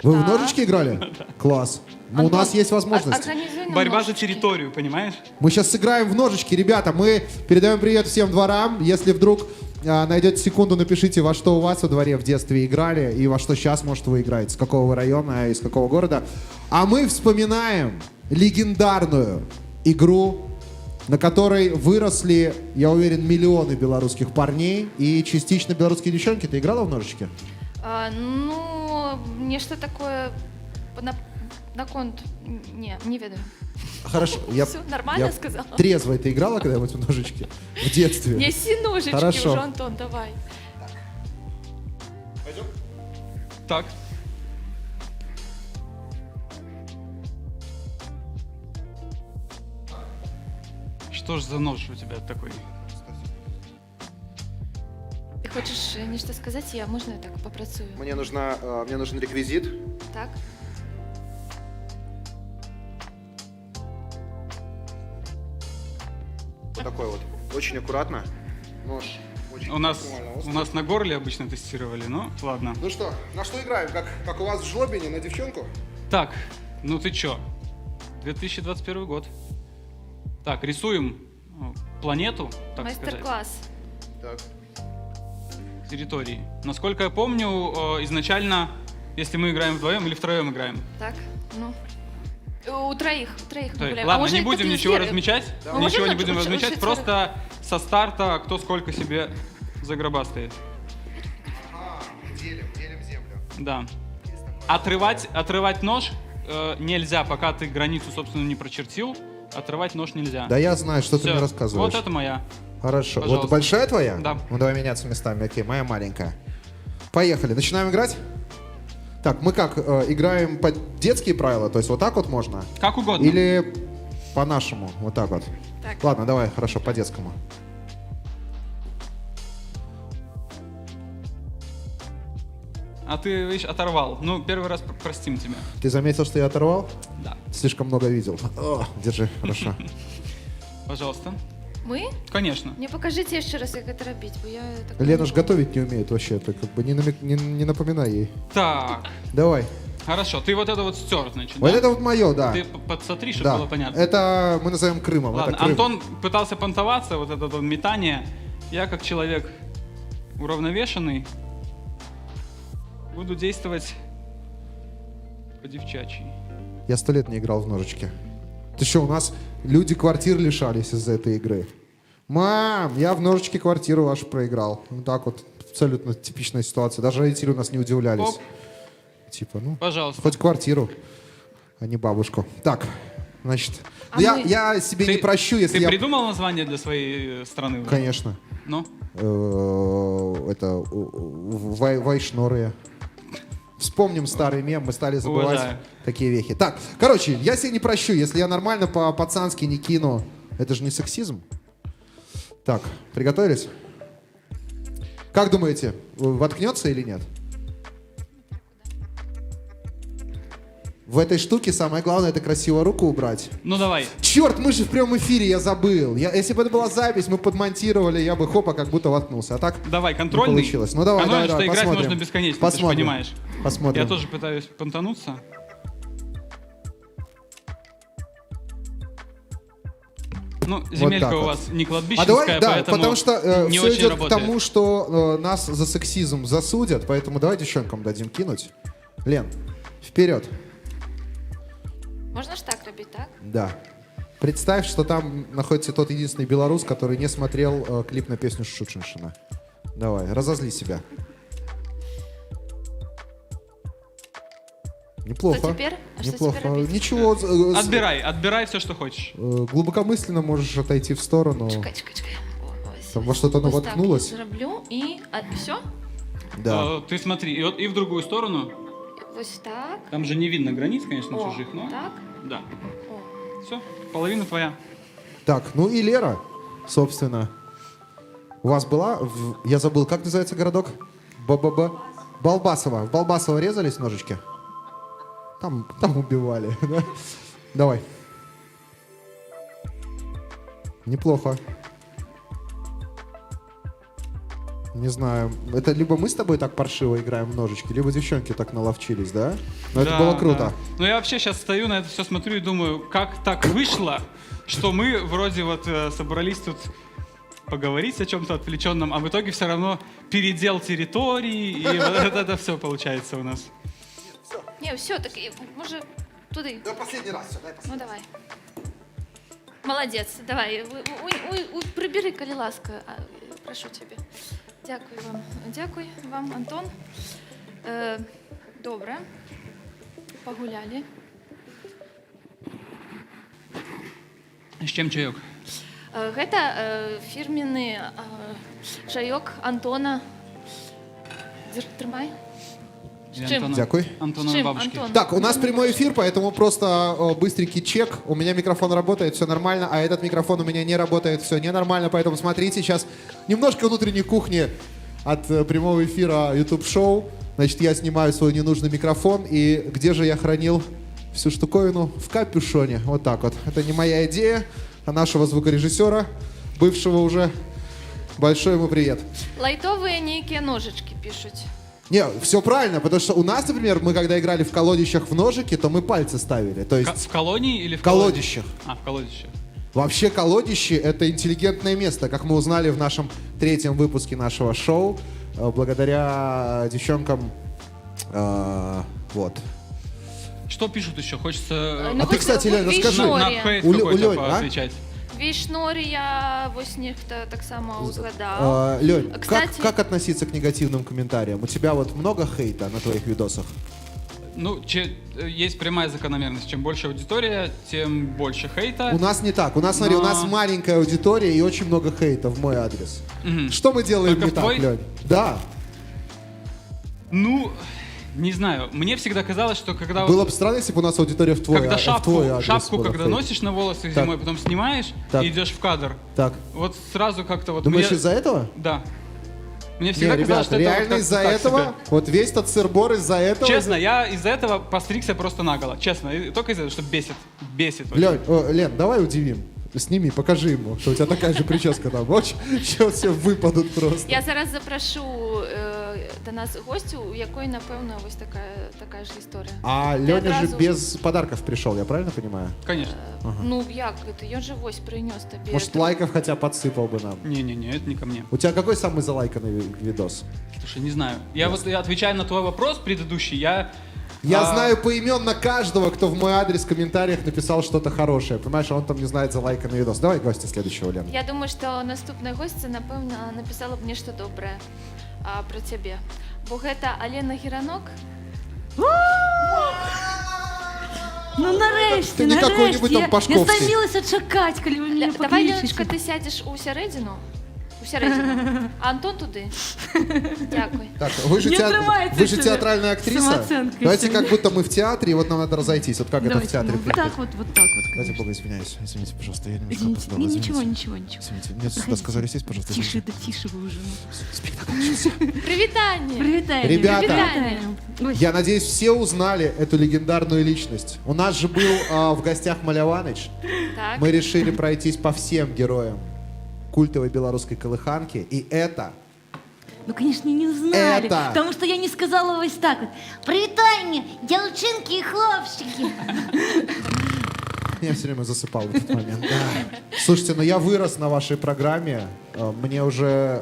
Вы в
Так.
ножички играли? Класс. Ну, у
Антон,
нас есть возможность.
организуй нам
Борьба за
ножички.
территорию, понимаешь?
Мы сейчас сыграем в ножички. Ребята, мы передаем привет всем дворам. Если вдруг найдете секунду, напишите, во что у вас во дворе в детстве играли и во что сейчас, может, вы играете, с какого вы района, из какого города. А мы вспоминаем легендарную игру, на которой выросли, я уверен, миллионы белорусских парней и частично белорусские девчонки. Ты играла в ножички?
Ну, нечто такое на конт... Не ведаю.
Хорошо.
Всё нормально сказала?
Трезвой ты играла когда-нибудь в ножички? В детстве?
Неси ножички
Хорошо.
уже, Антон, давай.
Так. Что ж за нож у тебя такой?
Ты хочешь нечто сказать? Я, можно я так попрацую?
Мне нужен реквизит.
Так?
Вот такой вот. Очень аккуратно. Нож. Очень
У нас
максимально острый.
на горле обычно тестировали, но ладно.
Ну что, на что играем? Как у вас в Жлобине, на девчонку?
Так, ну ты чё? 2021 год. Так, рисуем планету, так сказать,
Мастер-класс.
Так.
территории. Насколько я помню, изначально, если мы играем вдвоем или втроем играем.
Так, ну. У троих
То есть,
гуляем.
ладно,
может,
не будем
это
ничего
везде?
размечать.
Да.
Ничего не
Можно
будем
уж-
размечать.
уж-
Просто со старта кто сколько себе загробастает.
Делим землю.
Да. Отрывать нож нельзя, пока ты границу, собственно, не прочертил. Отрывать нож нельзя.
Да я знаю, что ты
Всё.
мне рассказываешь.
Вот это моя.
Хорошо.
Пожалуйста.
Вот большая твоя?
Да.
Ну давай меняться местами. Окей, моя маленькая. Поехали. Начинаем играть? Так, мы как, играем по детские правила? То есть вот так вот можно?
Как угодно.
Или по-нашему? Вот так вот.
Так.
Ладно, давай, хорошо, по-детскому.
а ты, видишь, оторвал. Ну, первый раз простим тебя.
Ты заметил, что я оторвал?
Да.
Слишком много видел. О, держи, хорошо.
Пожалуйста.
Ми?
Конечно.
Мне покажите ще раз, як це робити, бо я так
Лена ж готовить не умеет вообще, ты как бы не напоминай ей.
Так,
Давай.
хорошо. Ты вот это вот стер, значит,
Вот
да?
это вот мое, да.
Ты подсотри, чтобы
Да.
было понятно.
Это мы назовем Крымом.
Ладно,
это Крым.
Антон пытался понтоваться, вот это вот метание. Я, как человек уравновешенный, буду действовать по-девчачьи.
Я 100 лет не играл в ножички. Ты что, у нас люди квартир лишались из-за этой игры. Мам, я в ножички квартиру вашу проиграл. Вот так вот, абсолютно типичная ситуация. Даже родители у нас не удивлялись.
Оп.
Типа, ну,
Пожалуйста.
хоть квартиру, а не бабушку. Так, значит,
А
я,
мы-
я себе не прощу, если
ты
я...
придумал название для своей страны? уже?
Конечно.
Ну?
Это Вайшнория. Вспомним старый мем, мы стали забывать
Уважаю.
такие вехи. Так, короче, я себе не прощу, если я нормально по-пацански не кину. Это же не сексизм. Так, приготовились? Как думаете, воткнется или нет? В этой штуке самое главное — это красиво руку убрать.
Ну давай.
Черт, мы же в прямом эфире, я забыл. Если бы это была запись, мы подмонтировали, я бы хопа как будто воткнулся. А так
Давай,
не
контрольный.
получилось. Ну давай,
Контрольный,
давай,
что
давай,
играть
посмотрим.
можно бесконечно,
Посмотрим.
ты же понимаешь.
Посмотрим.
Я тоже пытаюсь понтануться. Ну, земелька
так
у
вот.
вас не
А
кладбищенская,
давай, да,
поэтому
потому что
не
все
очень
идет
работает.
к тому, что нас за сексизм засудят, поэтому давай девчонкам дадим кинуть. Лен, вперед.
Можна ж так робити, так?
Да. Представь, что там находится тот единственный белорус, который не смотрел клип на песню Шучиншина. Давай, разозли себя. Неплохо.
Что теперь? А что
Неплохо.
теперь робить?
Ничего.
Отбирай все, что хочешь.
Глубокомысленно можешь отойти в сторону.
Чекай. Ось,
Там во что-то оно
ось так
воткнулось?
я зроблю і... А, все?
Да.
Ты смотри, и в другую сторону.
Ось так.
Там же не видно границ, конечно,
О,
чужих, но...
так.
Да.
О.
Все, половина твоя.
Так, ну и Лера, собственно. У вас была, я забыл, как называется городок? Балбасово. В Балбасово резались ножички? Там убивали, да? Давай. Неплохо. Не знаю, это либо мы с тобой так паршиво играем в ножички, либо девчонки так наловчились, да? Но это
Да,
было круто.
да. Ну я вообще сейчас стою на это все смотрю и думаю, как так вышло, что мы вроде вот собрались тут поговорить о чем-то отвлеченном, а в итоге все равно передел территории, и вот это все получается у нас.
Ні, все, так, може, туди.
Да, последний раз, все, дай
Ну, давай. Молодець, давай. Прибери, коли ласка. Прошу тебе. Дякую вам. Дякую вам, Антон. Добре. Погуляли.
С чем чаек?
Гэта фірменны чаёк Антона. Трымай. З чим?
Дякую.
Антона
С чем,
бабушки.
Антон?
Так, у нас прямой эфир, поэтому просто быстренький чек. У меня микрофон работает, все нормально, а этот микрофон у меня не работает, все ненормально. Поэтому смотрите, сейчас немножко внутренней кухни от прямого эфира YouTube-шоу. Значит, я снимаю свой ненужный микрофон, и где же я хранил всю штуковину? В капюшоне, вот так вот. Это не моя идея, а нашего звукорежиссера, бывшего уже. Большой ему привет.
Лайтовые нейкие ножички пишут.
Не, все правильно, потому что у нас, например, мы когда играли в колодищах в ножики, то мы пальцы ставили. То есть
В колонии или в
колодищах.
А, в колодищах.
Вообще колодище — это интеллигентное место, как мы узнали в нашем 3-м выпуске нашего шоу, благодаря девчонкам. Вот.
Что пишут еще? Хочется
Ну,
А ты, кстати, Лен, расскажи.
на
Вишнория.
хейт
У
какой-то
Лёни, а?
поотвечать.
Вишнория, вось нехто так само узгадал.
Лень,
Кстати-
как относиться к негативным комментариям? У тебя вот много хейта на твоих видосах?
Ну, есть прямая закономерность. Чем больше аудитория, тем больше хейта.
У нас не так. У нас, смотри, у
Но-
нас маленькая аудитория и очень много хейта в мой адрес.
Мгм.
Что мы делаем
Только
не
в
так,
твой?
Лень? Да.
Ну, не знаю. Мне всегда казалось, что когда
Было бы странно, если бы у нас аудитория в твой,
когда
в твой адрес
шапку
была
когда
хейт.
носишь на волосы
Так.
зимой, потом снимаешь
Так.
и идешь в кадр.
Так,
Вот сразу как-то вот
думаешь,
мне-
из-за этого?
Да. Мне
Не,
всегда казалось,
ребята,
что это вот
реально
как-то
из-за
так
этого,
себе.
вот весь тот сыр-бор из-за этого.
Честно, я из-за этого постригся просто наголо. Честно, и только из-за этого, что бесит. Бесит. очень.
Лен, давай удивим. Сними, покажи ему, что у тебя такая же прическа там. Вот сейчас все выпадут просто.
Я зараз запрошу до нас гостю, у якої, напевно, ось така ж історія.
А
Ти
Леня же
одразу-
без подарков пришел, я правильно понимаю?
Конечно.
Ну як, він же ось принес тобі.
Может, лайков хотя подсыпал бы нам.
Не-не-не, это не ко мне.
У тебя какой самый залайканный видос?
Слушай, не знаю. Я отвечая на твой вопрос предыдущий,
Я знаю поименно каждого, кто в мой адрес в комментариях написал что-то хорошее. Понимаешь, а он там не знает залайканный видос. Давай гостя следующего, Лен.
Я думаю, що наступна гостя, напевно, написала б мені щось добре про тебе. Бо гэта Алена Геранок.
Ну нарешті,
Ти не какой-нибудь там
я
Пашковський.
стомилася чекати, коли ви мене
Давай,
покличете.
Леночка, ти сядеш у середину. А Антон туди. Дякую.
Так, вы же,
Не отрывается
вы же
отсюда
театральная актриса.
самооценкой
Давайте
своей.
как будто мы в театре, и вот нам надо разойтись. Вот как это в
Давайте,
театре
ну, вот
принято.
так вот, вот так вот,
Давайте,
конечно.
Бога, извиняюсь. Извините, пожалуйста, я немножко
Извините,
опоздал.
не,
Извините.
ничего, ничего, ничего.
Извините, мне сюда
Проходите.
сказали сесть, пожалуйста.
Тише,
извините.
да тише вы уже. ну.
Спектакль начался.
Привітання.
Привітання.
Ребята.
Привітання. Ой,
Я надеюсь, все узнали эту легендарную личность. У нас же был в гостях Маляваныч.
Так.
Мы решили пройтись по всем героям культовой белорусской колыханки. И это
Ну, конечно, не знали,
Это-
потому что я не сказала ось так вот. Привітання, дівчинки і хлопчики.
Я все время засыпал в этот момент. Да. Слушайте, ну я вырос на вашей программе. Мне уже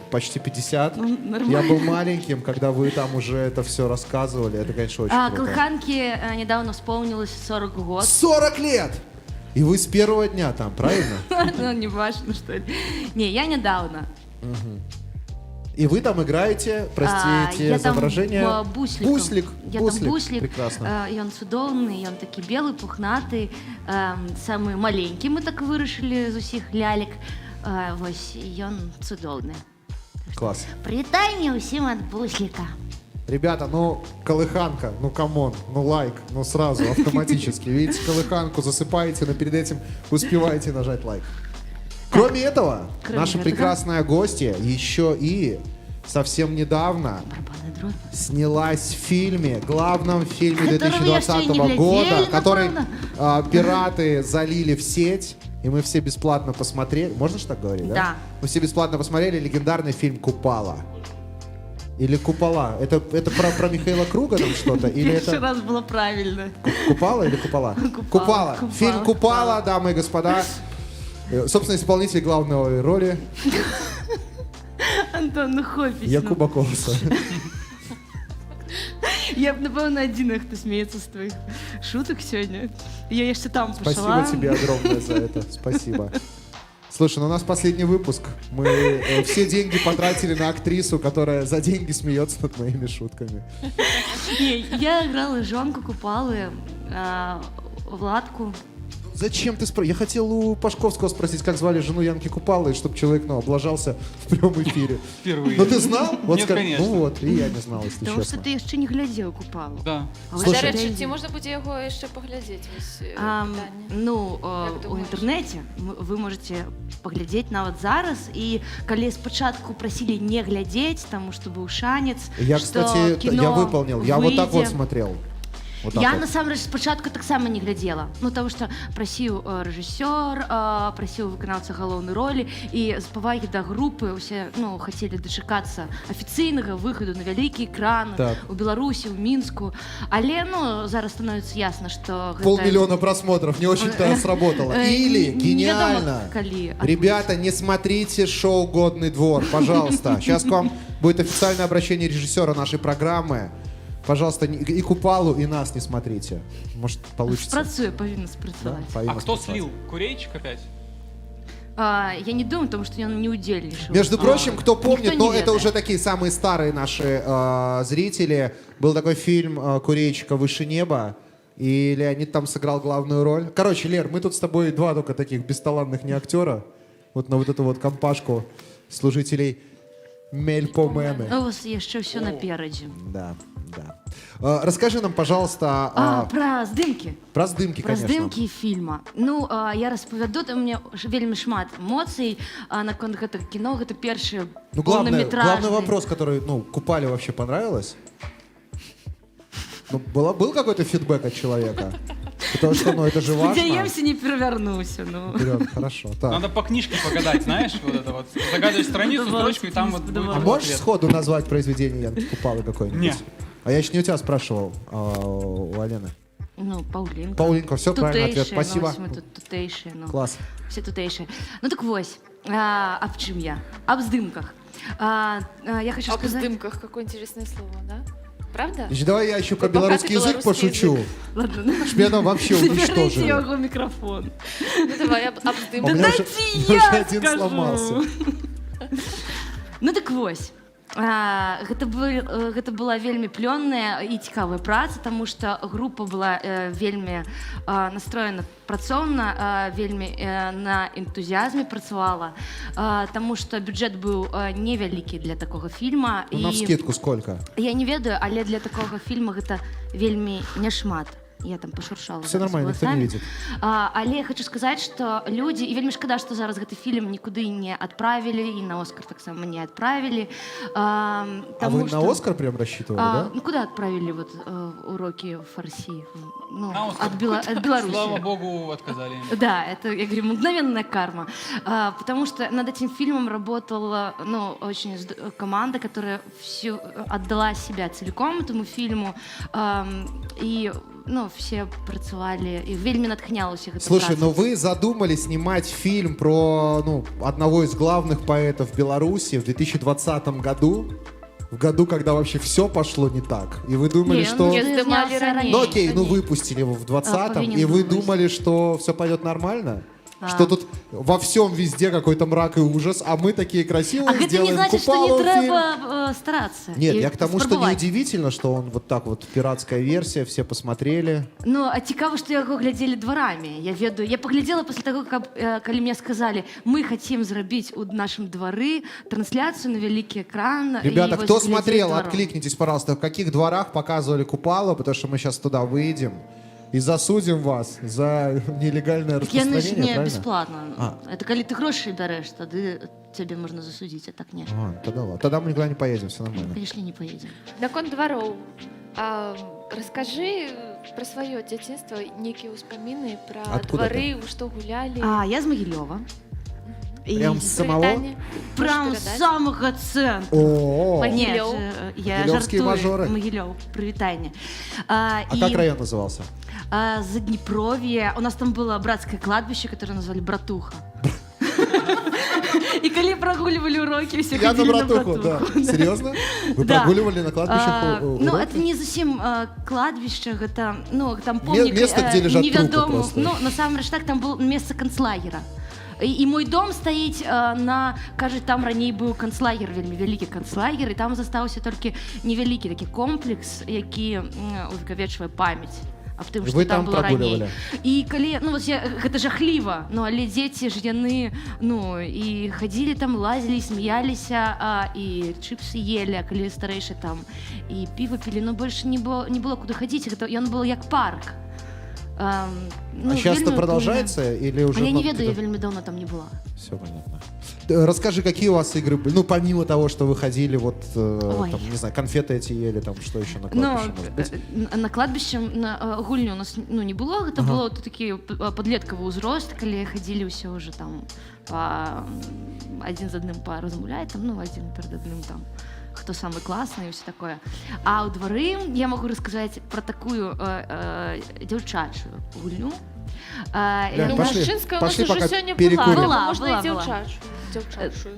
почти 50.
Ну, нормально.
Я был маленьким, когда вы там уже это все рассказывали. Это, конечно, очень круто.
Колханке недавно исполнилось 40 год.
40 лет! И вы с первого дня там, правильно?
Ну, не важно, что ли. Не, я недавно.
И вы там играете, простите
я
за
там
выражение,
бусликом.
буслик.
Я там буслик.
Прекрасно.
І він цудовний, і він такий білий, пухнатий, самий маленький, ми так вирішили з усіх лялек. Ось, і він цудовний.
Класс.
Привітання усім від буслика.
Ребята, ну, колыханка, ну, камон, ну, лайк, ну, сразу, автоматически. Видите, колыханку засыпаете, но перед этим успеваете нажать лайк. Кроме этого,
Кроме
наша
этого.
прекрасная гостья еще и совсем недавно
Барабанная дробь.
снялась в фильме, главном фильме
Которого я еще и
2020
не
года,
глядела,
который
напевно.
пираты залили в сеть, и мы все бесплатно посмотрели. Можно же так говорить, да?
Да.
Мы все бесплатно посмотрели легендарный фильм «Купала». Или «Купола». Это про Михаила Круга там что-то? Или
Перший
это
раз было правильно.
«Купала» или «Купола»?
Купала.
Фильм «Купала», дамы и господа. Собственно, исполнитель главной роли
Антон, ну хопись.
Якуба Колоса.
Я, напевно, один, хто сміється з твоїх шуток сьогодні. Я ще там
Спасибо
пошла.
тебе огромное за это. Спасибо. Слушай, ну у нас последний выпуск. Мы все деньги потратили на актрису, которая за деньги смеется над моими шутками.
Ні, я грала жонку Купали, Владку.
Зачем ты спрашиваешь? Я хотел у Пашковского спросить, как звали жену Янки Купалы, чтобы человек, облажался в прямом эфире.
Впервые.
Ну ты знал? Вот
Нет,
скажи.
конечно.
Ну вот, и я не знал, если
Тому що
честно.
ти ще не глядів Купалу.
Да.
А
До
Слушай.
речі, ці можна буде його ще поглядіти? Ось питання.
Ну,
Як
у
думаєш?
інтернеті ви можете поглядеть нават зараз. І коли спочатку просили не глядеть, тому що був шанец,
Я,
що
кстати,
кіно
я выполнил. Я вот так вот
вийде.
смотрел. Вот так
Я
вот.
насамрэч спачатку таксама не глядзела. Ну таму што прасіў рэжысёр, прасіў выканаўца галоўнай ролі і з павагі да групы усе хацелі дачакацца афіцыйнага выхаду на вялікі экран
Так.
у Беларусі, у Мінску. Але зараз становіцца ясна, што гэта...
500 000 просмотров, не очень-то сработало. Или, гениально,
невядома, калі.
ребята, не смотрите шоу «Годный двор», пожалуйста. Сейчас к вам будет официальное обращение режиссера нашей программы. Пожалуйста, и Купалу, и нас не смотрите. Может, получится.
Спрацуе, павінна
Да,
спрацаваць.
повинно
А кто
спрацовать.
слил? Курейчик опять?
Я не думаю, тому што ён не удзельнічаў.
Между прочим, кто помнит,
Ніхто не
но это
ведае.
уже такие самые старые наши зрители. Был такой фильм «Курейчика выше неба», и Леонид там сыграл главную роль. Короче, Лер, мы тут с тобой два только таких бесталанных не актера. Вот на вот эту вот компашку служителей Мельпомены.
У вас еще все напереди.
Да, да. Расскажи нам, пожалуйста,
Про здымки.
про здымки,
Про
конечно.
здымкі фільма. Ну, я распавяду, то мне вельмі шмат эмоцый наконт гэтага кіно. Гэта першы
Ну, главный
полнометражный.
вопрос, который, ну, Купале вообще понравилось? Ну, был какой-то фидбэк от человека? Потому что, ну, это же важно.
Спадзяемся, не перавярнуўся. Ну.
Вперед, хорошо. Так.
Надо по книжке погадать, знаешь, вот это вот. Загадываешь страницу, строчку, и там вот будет
А можешь
ответ.
сходу назвать произведение Янки Купалы какое-нибудь?
Не.
А я еще не у тебя спрашивал, а у Алены.
Ну, Паўлінка.
Паўлінка, все правильно ответ.
Тутэйшыя,
Спасибо.
Ну, мы тут тутэйшыя, ну.
Класс.
Все тутэйшыя. Ну так вось, аб чым я? Аб здымках. Я хочу
Об
сказать...
здымках, какое интересное слово, да? Правда?
Значит, давай я еще про
Богатый
белорусский язык
белорусский
пошучу.
Ладно, ну.
Чтоб меня вообще
Заберите
уничтожили.
его микрофон.
Ну, давай об
У
здымках.
меня уже
я
уже один
скажу.
сломался.
Ну так вось. Гэта была вельмі плённая і цікавая праца, таму што група была вельмі настроена працоўна, вельмі на энтузіязме працавала, таму што бюджэт быў невялікі для такога фільма.
Ну, навскидку сколько?
Я не ведаю, але для такога фільма гэта вельмі няшмат. Я там пашуршала.
Все нормально, никто не видит.
Але я хочу сказаць, што людзі, і вельмі шкада, што зараз гэты фільм нікуды не адправілі, і на Оскар таксама не адправілі.
А вы на Оскар прям рассчитывали, да?
Ну, куда отправили вот уроки фарси? Ну,
На Оскар.
от Беларуси.
Слава богу, отказали.
Да, это, я говорю, мгновенная карма. Потому что над этим фильмом работала, ну, очень команда, которая всю отдала себя целиком этому фильму. И, ну, все працевали, и вельми натхнялось их.
Слушай, но вы задумали снимать фильм про, ну, одного из главных поэтов Беларуси в 2020 году, в году, когда вообще все пошло не так. И вы думали,
Не,
что...
не снимали ранее.
Ну окей, ну выпустили его в 20-м,
повинен
и вы
был
думали, что все пойдет нормально? Что тут во всем везде какой-то мрак и ужас, а мы такие красивые,
А это не
сделаем
значит, что
Купалу
не
фильм.
треба стараться.
Нет,
и
я к тому, что
спробовать.
неудивительно, что он вот так вот, пиратская версия, все посмотрели.
Ну, а цікаво, што яго глядзелі дварамі. Я ведаю, я паглядзела пасля таго, калі мне сказалі, мы хотим зрабіць у нашым двары трансляцыю на вялікі экран.
Ребята,
і вось
кто
глядзелі
смотрел,
дваром.
откликнитесь, пожалуйста, в каких дворах показывали Купалу, потому что мы сейчас туда выйдем и засудим вас за нелегальное
Яны ж
распространение,
не
правильно?
бесплатно.
А.
Это калі ты грошы бярэш, тады цябе можна засудзіць, а так не.
Тогда ладно. Тогда мы никуда не поедем, все нормально.
Конечно, не поедем.
Наконт дворов. Расскажи про свое детство, некие успомины про
Откуда
дворы, вы что гуляли.
Я з Магілёва.
Прям с самого?
Привитание.
Прям
Можешь
з
передать?
самага цэнтру.
О,
Могилёв.
Я
Могилёвские
жартую.
мажоры.
Магілёў, прывітанне.
а как район назывался?
Заднепровье. У нас там было братское кладбище, которое назвали Братуха. И когда прогуливали уроки, все
Я на
ходили на
братуху, да. Серьезно? Вы
Да.
прогуливали на кладбищах
Ну,
уроки?
это не зовсім кладбище, это, ну, там помнік
Место, где лежат трупы
невядому.
просто.
Ну, насамрэч так, там было место канцлагера. І мой дом стаіць на, кажуть, там раней быў канцлагер, вельмі вялікі канцлагер, і там застаўся толькі невялікі такі комплекс, які увекавечвае памяць аб тым,
І
што
вы
там
там
было
прогулювалі?
раней. І калі, ну, вось гэта жахліва, ну, але дзеці ж яны, ну, і хадзілі там, лазілі, смяяліся, і чыпсы елі, а калі старэйшы там, і піва пілі, ну, больш не было куды хадзіць, гэта ён был як парк.
А сейчас это продолжается или уже...
Я не ведаю, я вельмі давно там не была.
Все понятно. Расскажи, какие у вас игры были? Ну, помимо того, что вы ходили, вот, там, не знаю, конфеты эти ели, там, что еще на кладбище может быть?
На кладбище, на гульню у нас, ну, не было, это было вот такі падлеткавы ўзрост, калі хадзілі ўсе уже там адзін з адным паразмаўляць, там, ну, адзін перад адным там, хто самы класны і ўсё такое. А ў двары я могу расказаць про такую дзяўчачую гульню.
Да,
Ну,
пошли,
мужчинская у нас
пошли
уже
пока
сегодня
перекурим.
была,
Была,
но можно
была,
и
была.
девчачую.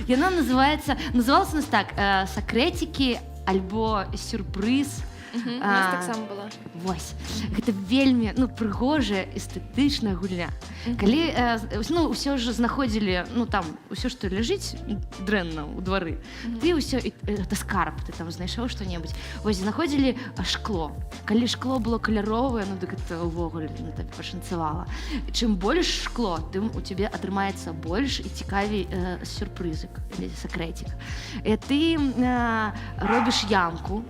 Яна называлась у нас так «Сакрэцікі» альбо «Сюрпрыз».
У нас так само было.
Вось. Гэта вельмі прыгожая эстэтычная гульня. Калі ўсё ж знаходзілі там усё, што ляжыць дрэнна ў двары, ты ўсё это скарб, ты там знайшоў што-небудзь. Вось знаходзілі шкло. Калі шкло было каляровае, дык это ўвогуле табе пашанцавала. Чым больш шкло, тым у цябе атрымаецца больш і цікавей сюрпрызык или сакрэцік. Ты робіш ямку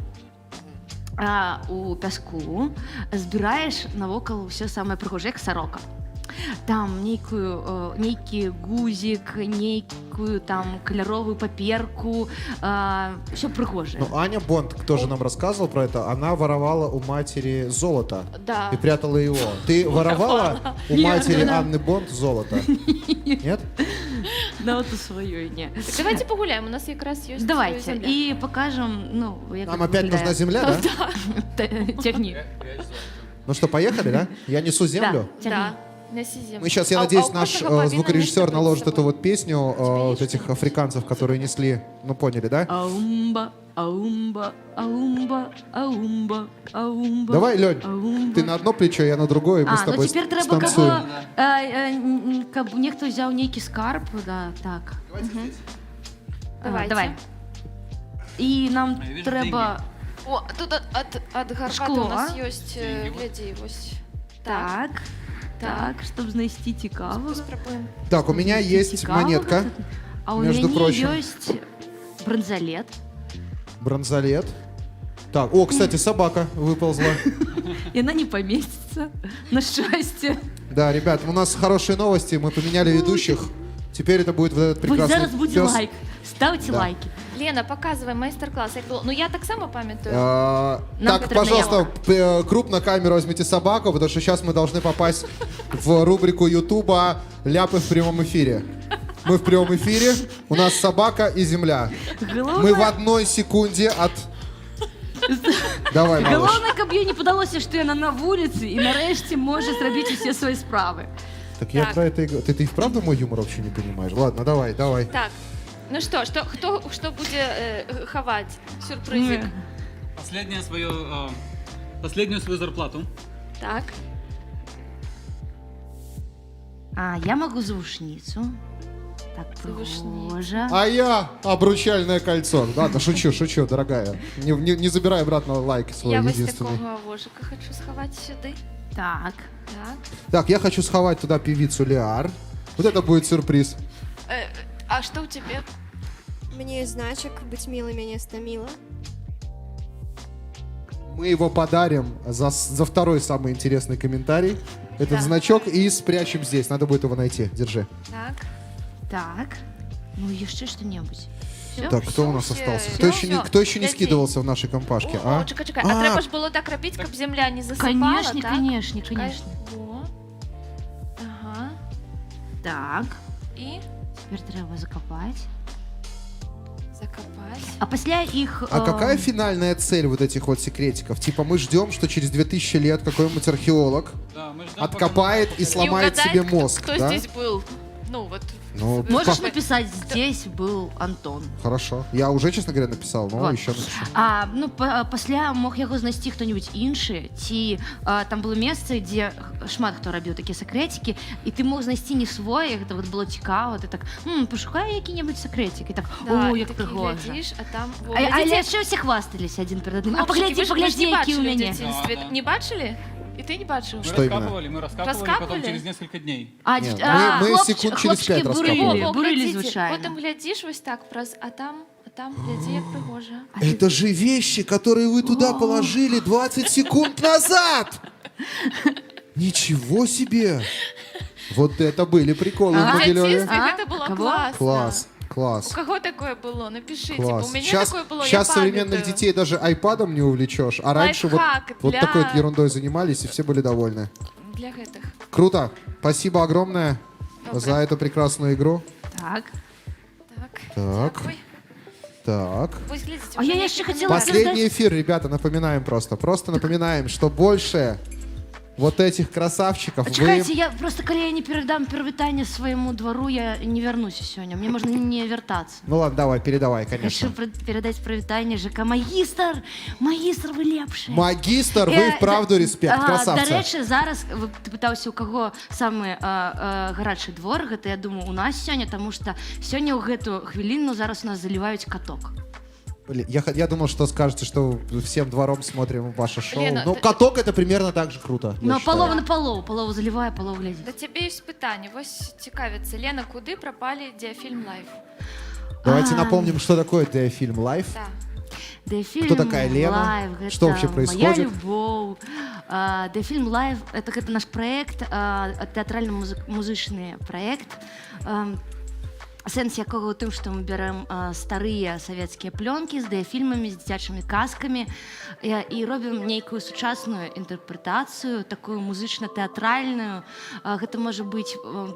у пяску, збіраеш навокал ўсё самае прыгожае, як сарока. Там нейкі гузік, нейкую там каляровую паперку, все прыгожае.
Аня Бонд тоже нам рассказывала про это. Она воровала у матери золото
Да.
и прятала его. Ты воровала у матери Анны Бонд золото? Нет?
Нават у сваёй не.
Так давайте погуляем, у нас якраз есть
Давайте
земля.
і покажем, як
Нам
гэта
опять
выглядае.
нужна земля, да?
Цягні.
Ну что, поехали, да? Я несу землю.
Да, неси землю.
Мы сейчас, я
А у
надеюсь,
кожного
наш
половина
звукорежиссер
места
наложит
будет
эту
с
вот песню вот
есть
этих
что-нибудь?
африканцев, которые несли, ну поняли, да?
Аумба, аумба, аумба, аумба, аумба.
Давай, Лёнь,
аумба.
ты на одно плечо, я на другое, и мы с тобой
цяпер трэба,
станцуем.
каб нехто ўзяў нейкі скарб, да, так.
Давайте.
Давай. І нам
Я вижу
трэба...
О, тут от Гарбата
Шкло.
у нас есть,
Деньги, вот.
гляди, ось.
Так, чтобы знайсці цікавого.
Спробуем.
Так, у меня есть
Цікавого.
монетка,
А у
между
мяне
прочим.
ёсць бронзалет.
бронзолет. Так, о, кстати, собака выползла.
И она не поместится, на счастье.
Да, ребят, у нас хорошие новости, мы поменяли ведущих. Теперь это будет вот этот
Вот
прекрасный
зараз буде
пёс.
лайк. Ставьте
Да.
лайки.
Лена, показывай майстер-класс. Як було? Ну я так само пам'ятаю.
Нам
Так,
потрібна
пожалуйста, крупно камеру возьмите собаку, потому что сейчас мы должны попасть в рубрику Ютуба «Ляпы в прямом эфире». Мы в прямом эфире, у нас собака и земля. Мы в одной секунде от... Давай, малыш.
Головне, каб їй не подалося, що вона на вулиці і нарешті може зробити усі свої справи.
Так я
Так.
про это и говорю. Ты и вправду мой юмор вообще не понимаешь? Ладно, давай.
Так. Ну что, хто буде ховати сюрпризик?
Ні.
Последнюю свою зарплату.
Так.
Я могу заушницу. Так,
Заушницу.
пригожа.
А я обручальное кольцо. Ладно, шучу, дорогая. Не забирай обратно лайк свой
Я ось
единственный.
такого вожика хочу сховати сюди.
Так.
Так.
Так, я хочу сховать туда певицу Лиар. Вот это будет сюрприз.
А что у тебя?
Мне значок «Быть милой меня стомило».
Мы его подарим за второй самый интересный комментарий. Этот
Да.
значок и спрячем здесь. Надо будет его найти. Держи.
Так.
Так. Ну, еще что-нибудь. Всё?
Так, кто у нас
всё,
остался?
всё,
Кто
всё.
еще не
Гляди.
скидывался в нашей компашке,
О,
а?
чекай. А треба ж було так робити, щоб земля не засипала,
Конечно,
так?
конечно,
Чекай.
конечно.
Во. Ага.
Так.
І
Теперь треба закопать.
закопати.
А після їх...
А какая финальная цель вот этих вот секретиков? Типа мы ждем, что через 2000 лет какой-нибудь археолог
Да, мы ждем,
откопает и сломает себе мозг,
кто
да?
здесь был. Ну, вот.
Ну,
Можешь
как-
написать, здесь был Антон.
Хорошо. Я уже, честно говоря, написал, но
Вот.
еще напишу.
Пасля мог яго знайсці хто-нибудь іншы, ці там было месца, дзе шмат хто рабіў такія сакрэцікі, і ты мог знайсці не свой, гэта вот было цікава, ты так, пашукай які-небудзь сакрэцік, і так,
Да,
о,
і
як
такі
прыгожа.
глядзіш, а там... Во,
Але
глядзіце,
яшчэ ўсе хвасталіся адзін перад адным. А
хлопчики, ви
паглядзі,
ж не
які ў
бачили в
мяне.
дитинстві.
Да, да.
Не бачили? І ти не бачив?
Мы
Что именно?
раскапывали, потом
Раскапывали?
через несколько дней.
Нет, мы секунд через 5 раскапывали.
бурили, звичайно.
Потім глядиш ось так, а там, гляді, як пригоже.
Это же вещи, которые вы туда положили 20 секунд назад! Ничего себе! Вот это были приколы в
В
Могилеве.
дитинстві це було
Кого?
класно.
Класс,
У
класс.
кого такое было? Напишите.
Класс.
У меня
Сейчас,
такое было,
сейчас
я
современных
памятаю.
детей даже айпадом не увлечешь, а раньше вот,
Лайфхак
вот
для-
такой вот ерундой занимались, и все были довольны.
Для гэтых.
Круто. Спасибо огромное
Добре.
за эту прекрасную игру.
Так.
Так.
Так,
Дякую.
так.
Ось глядите,
А
вже
я
є
ще
які
хотіла
коментарі.
Последний эфир, ребята, напоминаем просто. Просто напоминаем, что больше вот этих красавчиков.
Чекайте, я просто, коли я не передам привітання своєму двору, я не вернуся сьогодні. Мені можна не вертатися.
Ну ладно, давай, передавай, конечно.
Хочу передати привітання ЖК Магістр. Магістр, ви лепші.
Магистр, вы вправду респект,
До
красавцы.
речі, зараз ти питався, у кого саме гарячий двор, гэта, я думаю, у нас сьогодні, тому що сьогодні у гэту хвилину зараз у нас заливають каток.
Блин, я думал, что скажете, что всем двором смотрим ваше шоу.
Лена,
Ну,
ты-
каток это примерно так же круто. я
Ну,
считаю.
полову на полову. Полову заливає, полову глядить.
Да тебе есть питання. Ось цікавиться, Лена, куди пропали Діафільм Лайв?
Давайте
А.
напомним, что такое Диафильм Лайв.
Так.
Диафильм
Кто такая Лена?
Лайв,
Что
это
вообще происходит?
Моя любовь. Диафильм Лайв это наш проект, театрально-музычный проект. Сэнс якога ў тым, што мы бярем старыя савецкія плёнкі з дыяфільмамі, з дзіцячымі казкамі і робім нейкую сучасную інтэрпрэтацыю, такую музычна-тэатральную. Гэта можа быць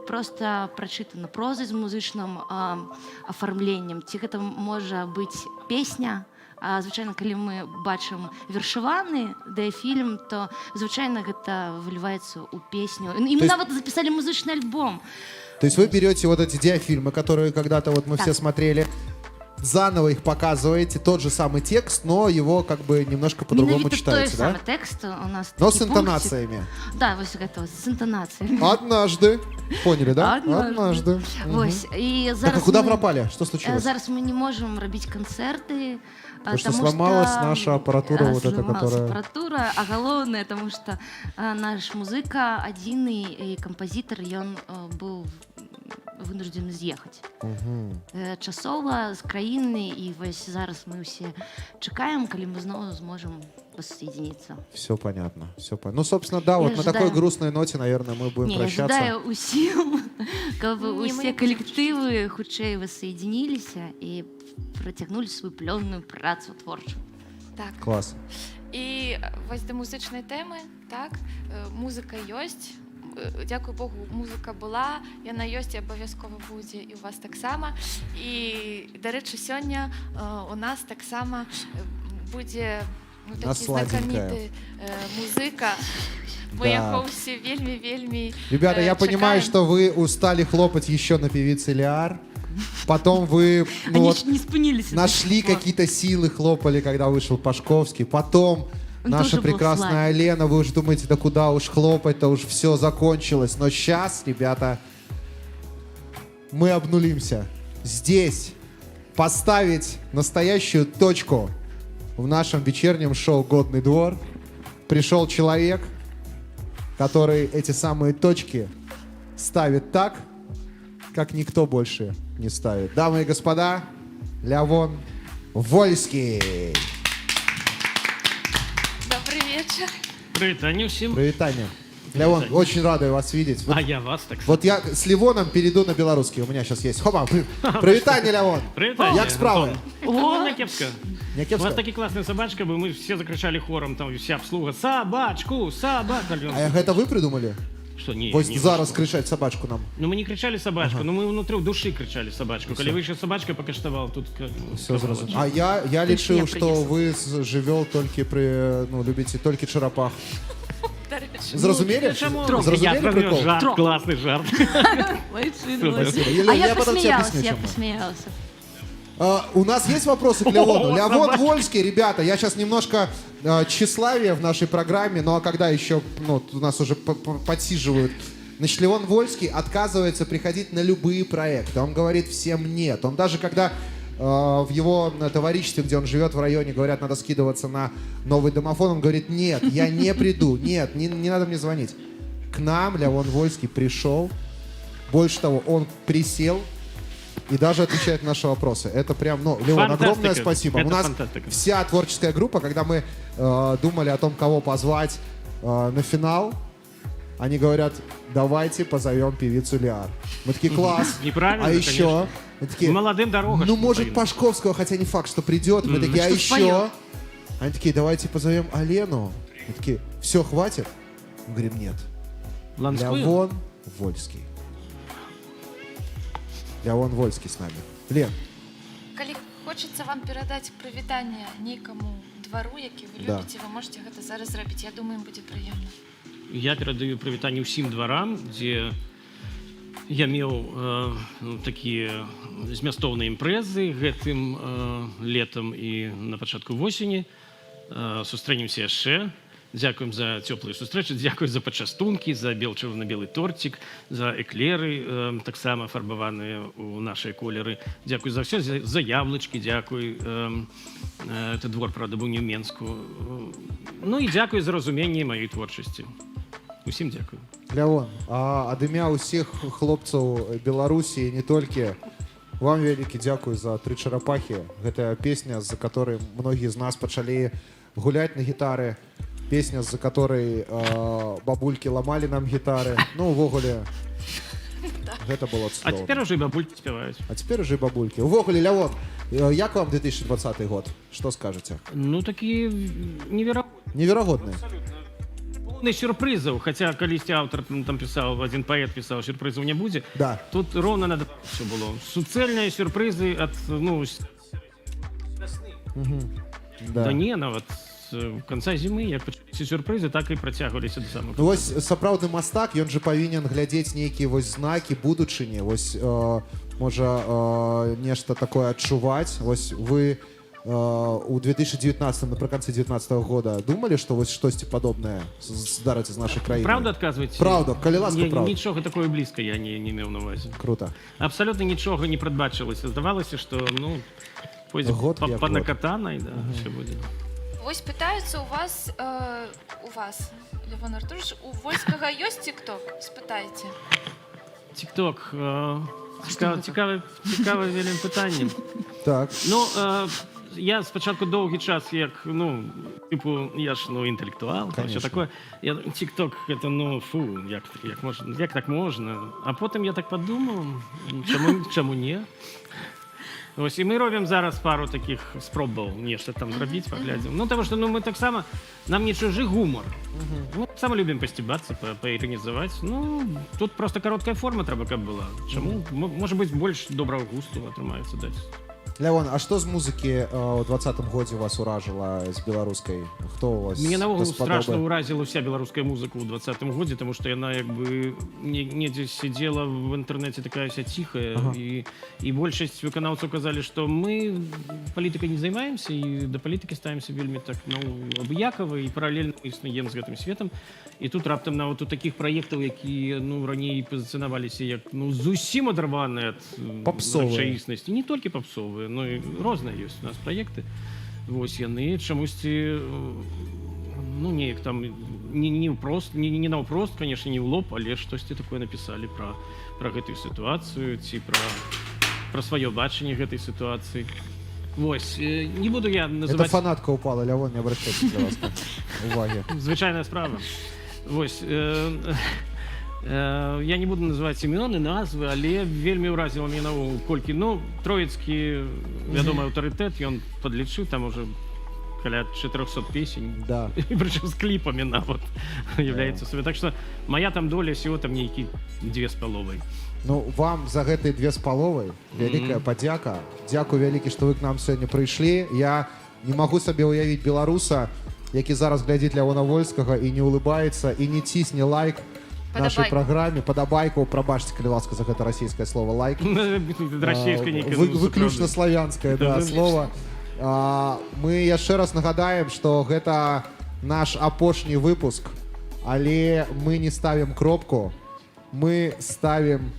проста прачытана прозай з музычным афармленнем, ці гэта можа быць песня. Звычайна, калі мы бачым вершаваны дыяфільм, то звычайна гэта выліваецца ў песню. І мы нават запісалі музычны альбом.
То есть вы берете вот эти диафильмы, которые когда-то вот мы
Так.
все смотрели, заново их показываете, тот же самый текст, но его как бы немножко по-другому
Менавіта той
читаете, да?
самы тэкст у нас.
Но
такі
с
пунктик.
интонациями.
Да, вось гэта вот, з інтанацыямі.
Однажды. Поняли, да?
Однажды.
Мгм.
Вось, і
Так,
зараз
а куда
мы-
пропали? Что случилось?
Зараз мы не можем робіць канцэрты.
Потому что сломалась наша аппаратура вот эта,
сломалась
которая-
аппаратура, а галоўнае, тому что наш музыка адзіны і кампазітар, ён быў вынуждены з'ехаць. Часова з краіны, і вось зараз мы ўсе чакаем, калі мы зноў зможам воссоединиться.
Все понятно, все понятно. Ну, собственно, да, вот
Я
на
ожидаю.
такой грустной ноте, наверное, мы будем
Не, я
прощаться.
жадаю усім, каб
Не, мы
усе
не
калектывы хутчэй воссоединіліся і працягнулі сваю плённую працу творчую.
Так.
Класс.
І вось да музичної теми, так, музика ёсць. Дякую Богу, музыка была, яна ёсць і абавязкова будзе і у вас таксама. І, дарэчы, сёння у нас таксама будзе такі
Насладенькая.
знакаміты музыка. Мы
Да.
яго ўсе вельмі
Ребята, я понимаю,
чакаем.
что вы устали хлопать еще на певице Лиар. Потом вы ну,
Они
вот,
еще не спынились.
нашли какие-то силы, хлопали, когда вышел Пашковский. Потом
Он
наша
тоже был
прекрасная Лена, вы уже думаете, да куда уж хлопать-то, уж все закончилось. Но сейчас, ребята, мы обнулимся. Здесь поставить настоящую точку в нашем вечернем шоу «Годный двор». Пришел человек, который эти самые точки ставит так, как никто больше не ставит. Дамы и господа, Лявон Вольский.
Добрый вечер.
Привітання всім.
Привитание. Лявон, очень рады вас видеть. Вот,
А я вас так.
вот я с Ливоном перейду на белорусский. У меня сейчас есть. Хопа, привитание, Лявон.
Привітання.
Як справи?
О, не кепсько.
Не
У
кепсько?
вас такі класні собачки, бо ми всі закричали хором, там вся обслуга. Собачку, собаку.
А это вы придумали?
Що, ні,
Вот
ні,
зараз
що?
кричать собачку нам.
Ну ми не кричали собачку, ну ми внутрі в душі кричали собачку. Коли вийшла собачка, покаштував тут.
Все зрозуміло. А я решил,
я
что
принесу.
вы живел только при, ну, любите только черепах.
До речі.
Зрозумели?
Чому?
Зрозумели
Я зрозумів,
прикол?
жарт, класний жарт.
Спасибо.
А я
потом тебе
посмеялась,
объясню,
я
чем мы.
посмеялась.
У нас есть вопросы к Леону?
О,
Леон
собачка.
Вольский, ребята, я сейчас немножко тщеславия в нашей программе, ну а когда еще, ну, у нас уже подсиживают. Значит, Леон Вольский отказывается приходить на любые проекты. Он говорит всем нет. Он даже когда в его товариществе, где он живет в районе, говорят, надо скидываться на новый домофон, он говорит, нет, я не приду, нет, не надо мне звонить. К нам Леон Вольский пришел, больше того, он присел, и даже отвечает на наши вопросы. Это прям, ну, Леон,
Фантастика.
огромное спасибо.
Это
У нас
фантастика.
вся творческая группа, когда мы думали о том, кого позвать на финал, они говорят, давайте позовем певицу Лиар. Мы такие, класс.
Неправильно,
А еще?
конечно.
Мы такие,
Молодым дорога.
ну,
что
может,
поим.
Пашковского, хотя не факт, что придет. Мы такие, а
Что
еще?
споем?
Они такие, давайте позовем Алену. Мы такие, все, хватит? Мы говорим, нет.
Ланскую?
Лявон Вольский. Лявон Вольский с нами. Лен,
Калі хочацца вам перадаць прывітанне нейкаму двару, які вы
Да.
любіце, вы можете гэта зараз зрабіць. Я думаю, ім будзе прыемна.
я перадаю прывітанне ўсім дварам, дзе я меў такія змястоўныя імпрэзы гэтым летам і на пачатку восені. Сустрэнемся яшчэ. Дзякуем за цёплыя сустрэчы, дзякуй за пачастункі, за чырвона-белы торцік, за эклеры, таксама фарбаваныя ў нашыя колеры. Дзякуй за ўсё, за яблычкі, дзякуй. Это двор, правда, быў не ў Менску. Ну і дзякуй за разуменне маёй творчасці. Усім дзякуй.
Лявон, ад імя ўсіх хлопцаў Беларусі, не толькі, вам вялікі дзякуй за «Тры чарапахі». Гэта песня, з-за которой многія з нас пачалі гуляць на гітары. Песня, з-за которой бабулькі ламалі нам гітары. Ну, увогуле, гэта было
А
цудоўна.
цяпер уже і бабулькі спяваюць.
А цяпер уже і бабулькі. Увогуле, Лявон, як вам 2020 год? Што скажаце?
Ну, такі неверагодны.
Неверагодны.
Поўны сюрпрызаў, хаця калісьці аўтар там пісаў, адзін паэт пісаў, сюрпрызаў не будзе.
Да.
Тут роўна на все было. Суцэльныя сюрпрызы ад, ну, да не, нават з канца зімы, як пачаліся сюрпрызы, так і працягваліся да самых.
Ну, вось сапраўдны мастак, ён же павінен глядзець нейкія вось знакі будучыні, вось можа нешта такое адчуваць. Вось вы у 2019, напрыканцы 2019 года думалі, што вось штосьці падобнае здарыцца з нашай краінай?
Правда адказваць?
Правда, калі ласка, правда.
Нічога такое блізка я не меў на увазе.
Круто.
Абсалютна нічога не прадбачылася. Здавалася, што, ну, пойдзе
Год як
па
год.
накатанай, да, все будзе.
Вось пытаюцца у вас, Лявон Артурович, у Вольскага ёсць тик-ток? Спытайце.
Тік-ток. Цікаве вельмі пытанне.
Так.
Ну, я спачатку доўгі час, як, ну, типу, я ж, ну, інтэлектуал, все такое. Тік-ток, это, ну, фу, як так можна? А потым я так падумаў, чаму не? Ось, і мы робім зараз пару таких спробаў нешта там зрабіць, паглядзім. Ну, таму што, ну, мы таксама, нам не чужы гумор. Мы таксама любім пасцібацца, паіранізаваць. Ну, тут просто кароткая форма трэба, каб была. Чаму? Можа быць, больш добрага густу атрымаецца даць.
Лявон, а што з музыкі ў 2020 годзе вас уражыла з беларускай? Хто у вас?
Мне наогул страшна ўразіла ўся беларуская музыка ў 2020 годзе, таму што яна як бы недзе сидзела в інтэрнэце такая вся ціхая, і большасць выканаўцаў казалі, што мы палітыкай не займаемся і да палітыкі ставімся вельмі так, ну, абыякава, і паралельна існуем з гэтым светам. І тут раптам нават у такіх праектаў, якія, ну, раней пазіцыянаваліся як, ну, зусім адарваныя ад рэчаіснасці, не толькі папсовыя, ну, і розныя ёсць у нас праекты. Вось яны чамусьці, ну, неяк там не наўпрост, конечно, не ў лоб, але штосьці такое напісалі пра гэтую сітуацыю ці пра сваё бачанне гэтай сітуацыі. Вось, не буду я называць...
Это фанатка упала, Лявон, не обращайте для вас уваги.
Звычайная справа. Вось, я не буду называць імёны, назвы, але вельмі ўразіла мяне наогул колькі. Ну, троіцкі, вядомы аўтарытэт, ён падлічыў там уже каля 400 песень.
Да.
І прычым з кліпамі нават являецца сабе. Так што моя там доля всего там нейкі 2,5.
Ну, вам за гэтай 2,5 вялікая падзяка. Дзякуй вялікі, што вы к нам сёння прыйшлі. Я не магу сабе ўявіць беларуса, які зараз глядзіць Лявона Вольскага і не улыбаецца, і не цісне лайк нашай праграме. Падабайку, прабачце, калі ласка, за гэта расійскае слово лайк. Выключна славянскае, да, слово. Мы яшчэ раз нагадаем, што гэта наш апошні выпуск, але мы не ставім кропку, мы ставім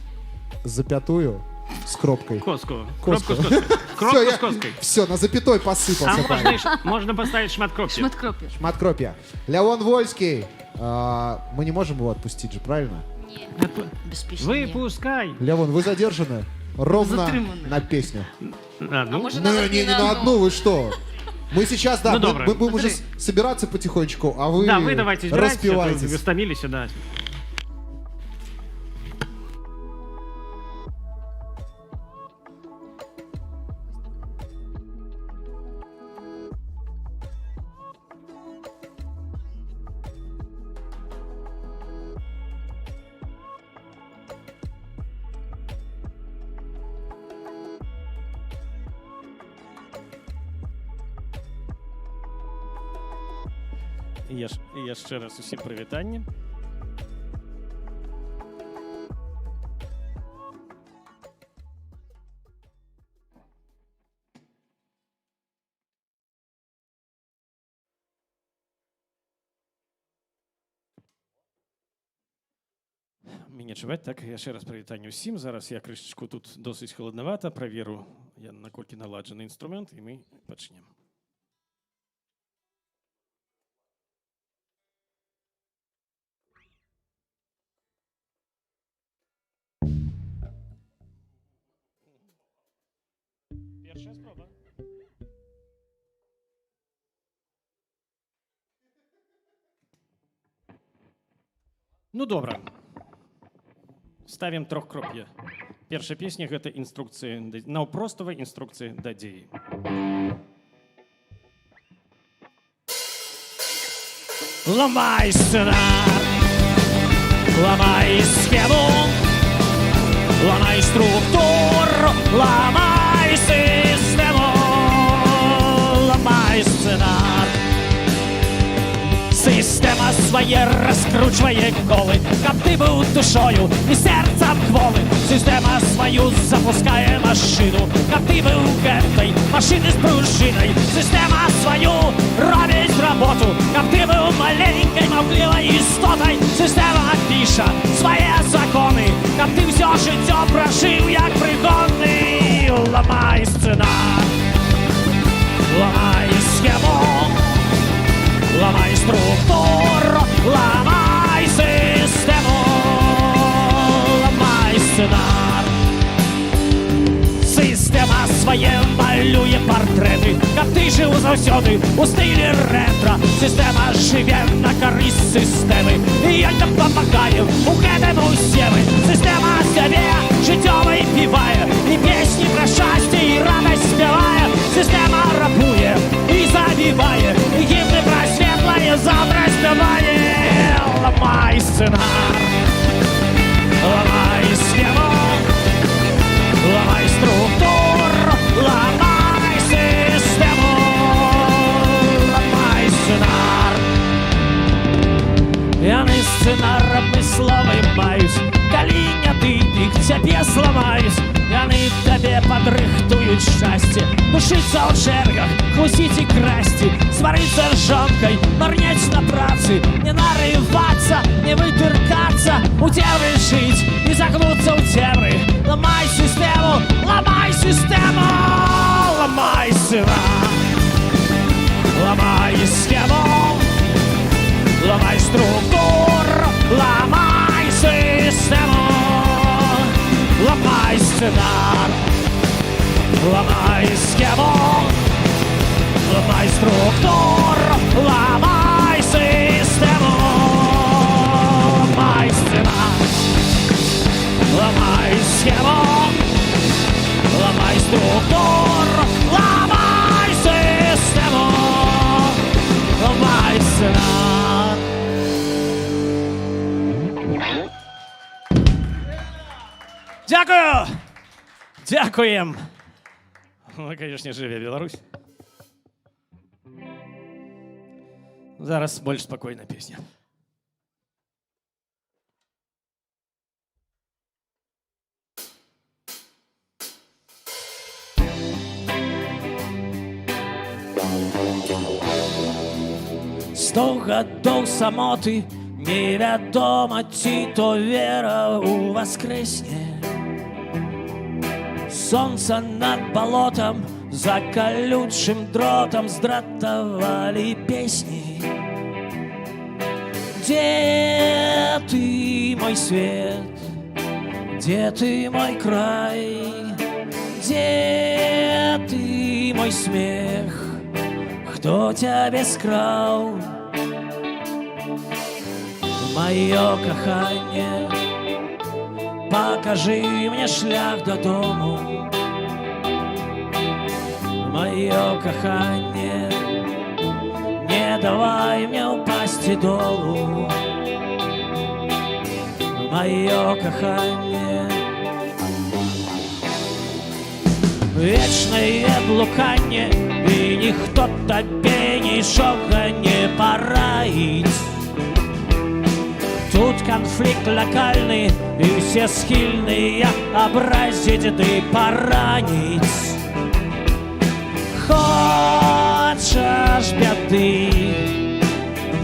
запятую с кропкой.
Коску. Кропку с коской. Кропку с коской.
Все, на запятой посыпался.
Можно поставить шматкропья.
Шматкропья. Лявон Вольский. Мы не можем его отпустить же, правильно?
Нет.
Выпускай.
Лявон, вы задержаны ровно на песню. Не на одну, вы что? Мы сейчас, да, мы будем уже собираться потихонечку, а вы
да, вы давайте
распевайтесь.
Вы стомились, да. Яшчэ раз усім прывітанне. Мяне чуваць, так, яшчэ раз прывітанне ўсім. Зараз я крышачку тут досыць халаднавата, праверу, наколькі наладжаны інструмент, і мы пачнем. Першая спроба. Ну, добра. Ставім трохкроп'я. Першая песня — гэта інструкцыі, наўпроставай інструкцыі да дзеі. Ламай сценар, ламай схему, ламай структуру, ламай систему, ламай сценар. Система своє розкручує коли, каб ти був душою і серцем кволи. Система свою запускає машину, каб ти був гэтай машини з пружиною. Система свою робить роботу, каб ти був маленькой мовливой істотой. Система пише свої закони, каб ти все життя прожив як пригодний. Ламай сценар, ламай схему, ламай структуру, ламай систему, ламай сценар. Система своє малює портрети, каб ти жив заўсёды у стилі ретро. Система живе на користь системи, і як допомагає у гэтым усеми. Система себе життєвий піває, і пісні про щастя і радость співає. Система рабує і забиває, і гімни про світле завтра співає. Ламай сценар, ламай схему, ламай структуру, ламай систему, ламай сценар. Яны сцэнарами словы маюць, калі не ты, дык цябе зламаюць. Яны табе падрыхтуюць шчасце, душыцца ў чэргах, хлусіць і красці, сварыцца з жонкай, марнець на працы, не нарывацца, не вытыркацца, у цемры жыць і загнуцца ў цемры. Ламай сістэму, ламай сістэму, ламай сценар, ламай схему, ламай структуру, ламай систему, ламай сценар, ламай схему, ламай структуру, ламай систему, ламай сценар, ламай схему, ламай структуру, ламай систему, ламай сценар. Дякую! Дякуем! Ну, конечно, живе Беларусь. Зараз больш спокойная песня. Сто гадоў самоты, невядома, ці то вера ў воскресне. Солнце над болотом, за колючим дротом здратовали песни. Где ты, мой свет? Где ты, мой край? Где ты, мой смех? Кто тебя скрал? Мое каханье, покажи мне шлях додому. Мое каханье, не давай мне упасть долу. Мое каханье, вечное блуканье, и ніхто тебе нічога не пораить. Тут конфликт локальный, и все схильные образить ды поранить. Хочешь беды,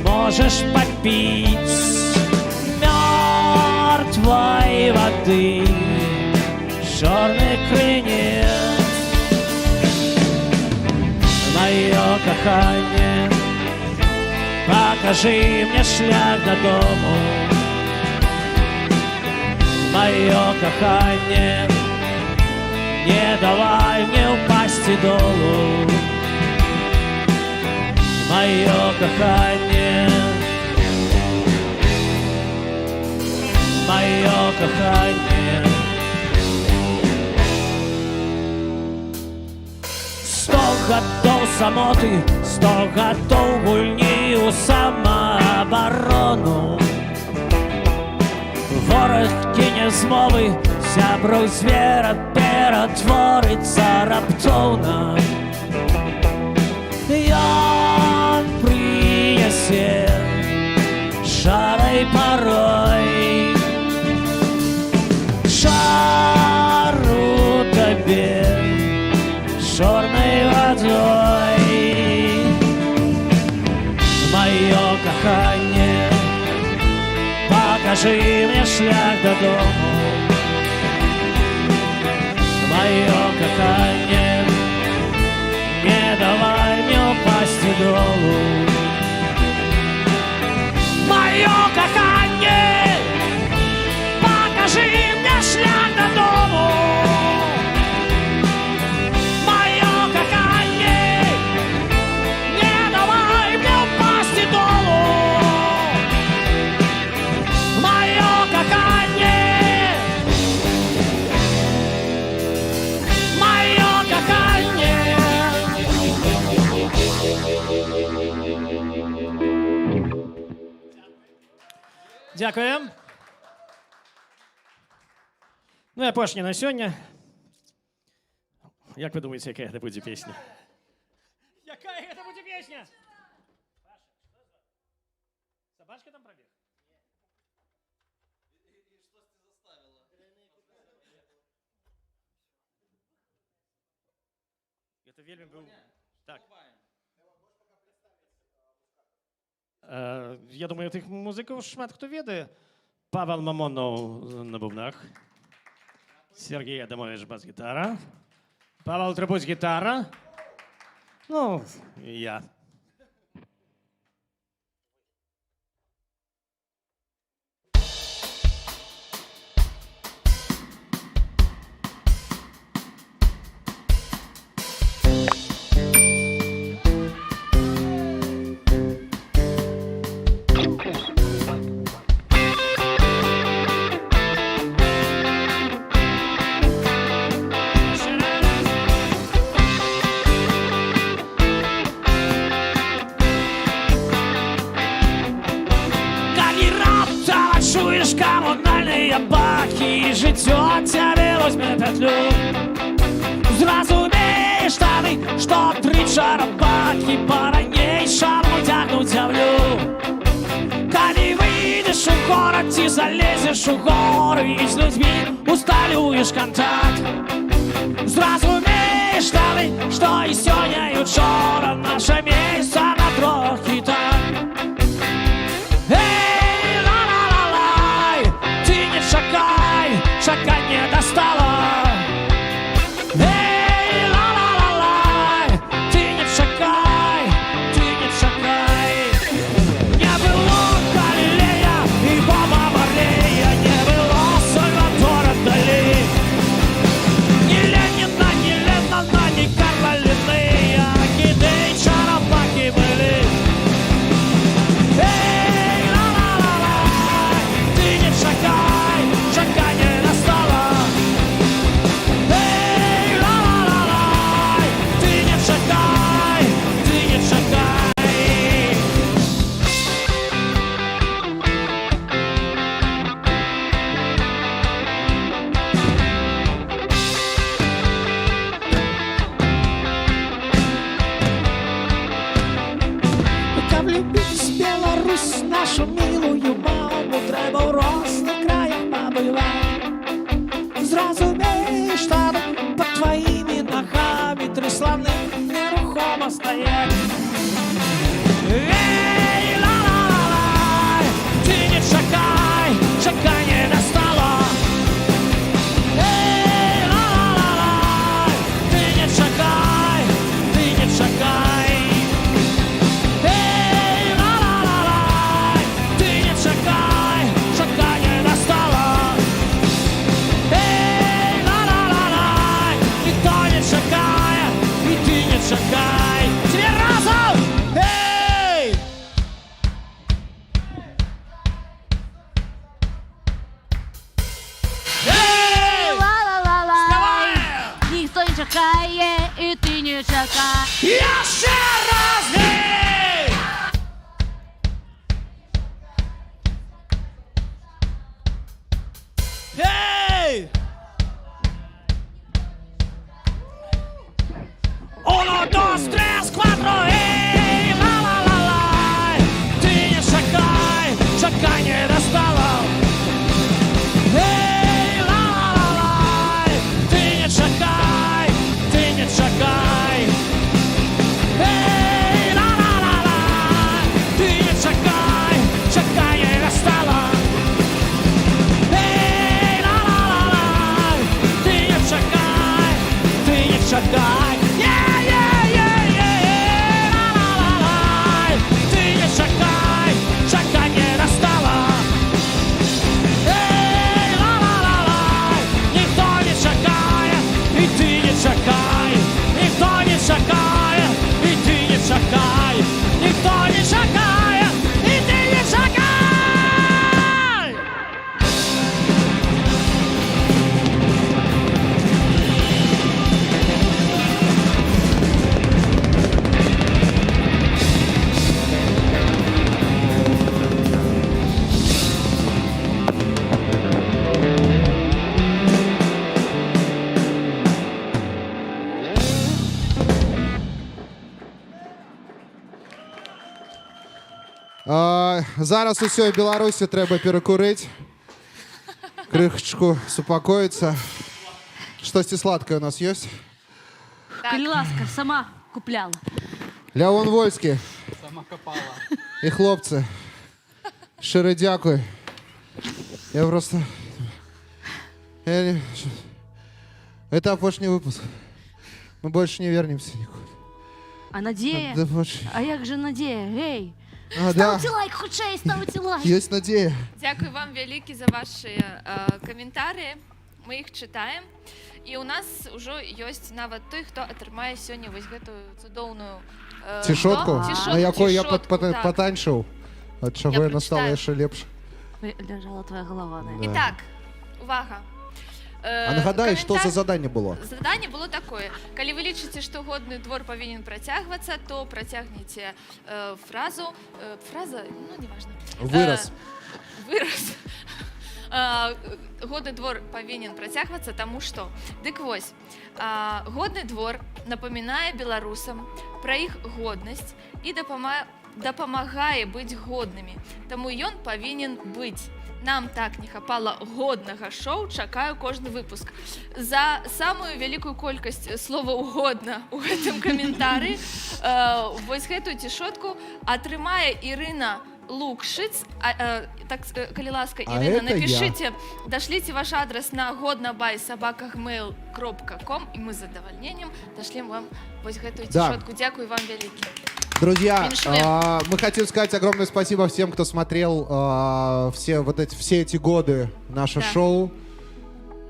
можешь попить. Мертвая
воды, чорний кринець. Моє кохання, покажи мне шлях додому. Моє кохання, не давай мне упасть долу. Моє кохання, моє кохання. 100 гадоў самоты, 100 гадоў гульні ў самаабарону. Вораг кіне змовы, сяброў звера ператворыцца раптоўна. Ён прынясе шарай парой, шару табе чорной водой. Моё кохание, покажи мне шлях додому. Моё кохание, не давай мне упасть долу. Моё кохание, покажи мне шлях додому.
Дякую. Ну і апошнє на сьогодні. Як ви думаєте, яка це буде пісня? Яка це буде пісня? Собачка там пробіг? Это вельми был... Так. Я думаю, тих музиків шмат хто ведає. Павел Мамонов на бубнах. Сергій Адамович бас-гітара. Павел Трибусь гітара. Ну, і я.
Комунальные баки, життя тебе возьме петлю. Зразумеешь, штаны, что 3 чарапаки по-ранейшаму тягнуть зямлю. Коли выйдешь в город, ты залезешь в горы и с людьми усталюешь контакт. Зразумеешь, штаны, что и сегодня, и вчора наше место на 3 хитах. Шака не достала. Эй, ла-ла-ла-лай, ты не шакай, ты не шакай. Не было Галилея и Боба Марлея, не было Сальвадора Дали. Ни Ленина, ни Леннона, ни Карла Линнея, киды и чарапаки были. Эй, ла-ла-ла-лай, ты не шакай, шака не нашу милую маму треба в розных краях побывать. Зразумеешь, что под твоими ногами 3 славных нерухомо стоять. Эй, ла-ла-ла-лай, ты не шакай, шака не достала.
не чакай.
Еще раз, эй! Эй! Uno, dos, tres, cuatro, эй! Ла-ла-ла-лай! Ты не шагай, шагай не достала. Эй, ла-ла-ла-лай! Ты не шагай, ты не шагай. Эй, ла-ла-ла-лай! Ты не шагай, шагай не достала. Эй, ла-ла-ла-лай! Ты не шагай, ты не шагай. Ла-ла-ла-лай! Ты не шагай, шагай не достала. Эй, ла-ла-ла-лай! Никто не шагает, и ты не шагай. Никто не шагает, и ты не шагай. Никто не шагает, и ты не шагай.
Зараз усій Білорусі треба перекурити, крышечку супокоиться. Что-то сладкое у нас есть?
Коли ласка, сама купляла.
Леон Вольський
Сама копала.
і хлопці. Щиро дякую. Я просто... Это опошний выпуск. Мы больше не вернемся никуда.
А Надея?
Да больше.
А як же Надея? Эй!
А, да,
Ставьте лайк, худшей, ставьте лайк.
есть надея.
Дякую вам великі за ваші коментарі. Ми їх читаємо. І у нас вже є навіть той, хто отримає сьогодні ось гэту цудовну
Тішотку, на якої я
так.
потанчив, от чого
Я
я настав
прочитаю.
ще лепше.
Лежала твоя голова, на.
Да.
І так, увага.
А нагадай, що за задання було?
Задание было такое. Коли вы лічыце, што годны двор павінен працягвацца, то працягніце фразу... фраза, ну, неважно.
Выраз.
Выраз. Годны двор павінен працягвацца, таму што. Дык вось, годны двор напамінае беларусам пра іх годнасць і дапамагае быць годнымі. Таму ён павінен быць. Нам так не хапала годнага шоу, чакаю кожны выпуск. За самую вялікую колькасць словаў годна ў гэтым каментары вось гэтую цішотку атрымае Ірына Лукшыц. Так, калі ласка, Ірына,
это
напишите, дашлите ваш адрес на godnabay@gmail.com, и мы с задовольнением дошлем вам вось гэтую
Да.
цішотку. Дякую вам великі.
Друзья,
Финишуем.
мы хотим сказать огромное спасибо всем, кто смотрел все эти годы наше
Да.
шоу.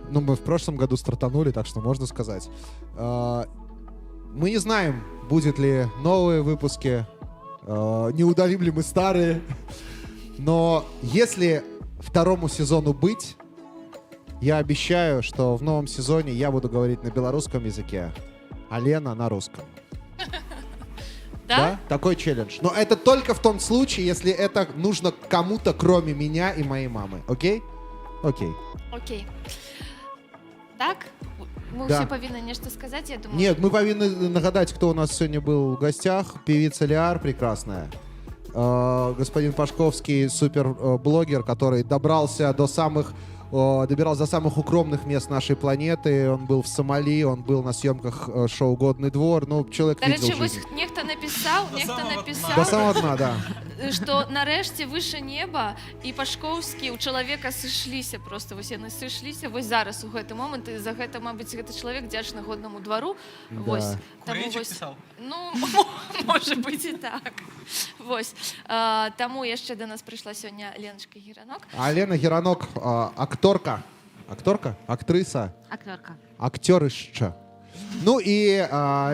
Ну, мы в прошлом году стартанули, так что можно сказать. Мы не знаем, будет ли новые выпуски, не удалим ли мы старые. Но если второму сезону быть, я обещаю, что в новом сезоне я буду говорить на белорусском языке, а Лена на русском.
Да?
Такой челлендж. Но это только в том случае, если это нужно кому-то, кроме меня и моей мамы. Окей? Окей.
Окей. Так? Мы
Да.
все повинны нечто сказать, я думаю.
Нет, мы повинны нагадать, кто у нас сегодня был в гостях. Певица Лиар прекрасная. Господин Пашковский, суперблогер, который добирался до самых укромных мест нашей планеты. Он был в Сомали, он был на съемках шоу «Годный двор». Ну, человек
До
видел
речі, ось
жизнь.
нехто написав,
До самого дна, да.
что нарешті выше неба і Пашковскі у чалавека сышліся просто, вось яны сышліся вось зараз у гэты момант, і за гэта, мабыць, гэты чалавек дзячны годнаму двару. Вось. Таму
Курейчик
вось,
писал.
ну, можа быць і так. Вось. Таму яшчэ до нас прыйшла сёння Леночка Геранок.
А Лена Геранок, акторка. Акторка? Актриса?
Актерка.
Актерища. Ну и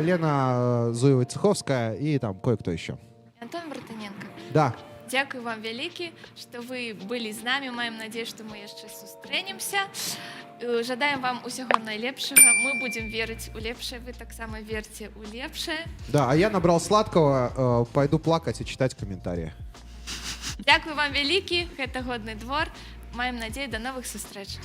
Лена Зуева-Цеховская и там кое-кто еще.
Антон Братаненко.
Да.
Дякую вам вялікі, што вы былі з намі. Маем надзею, што мы яшчэ сустрэнемся. Жадаем вам усяго найлепшага. Мы будем верыць у лепшае, вы таксама верьте у лепшае.
Да, а я набрал сладкого, пойду плакать и читать комментарии.
Дякую вам вялікі, гэта годны двор. Маем надзею, да новых сустрэч.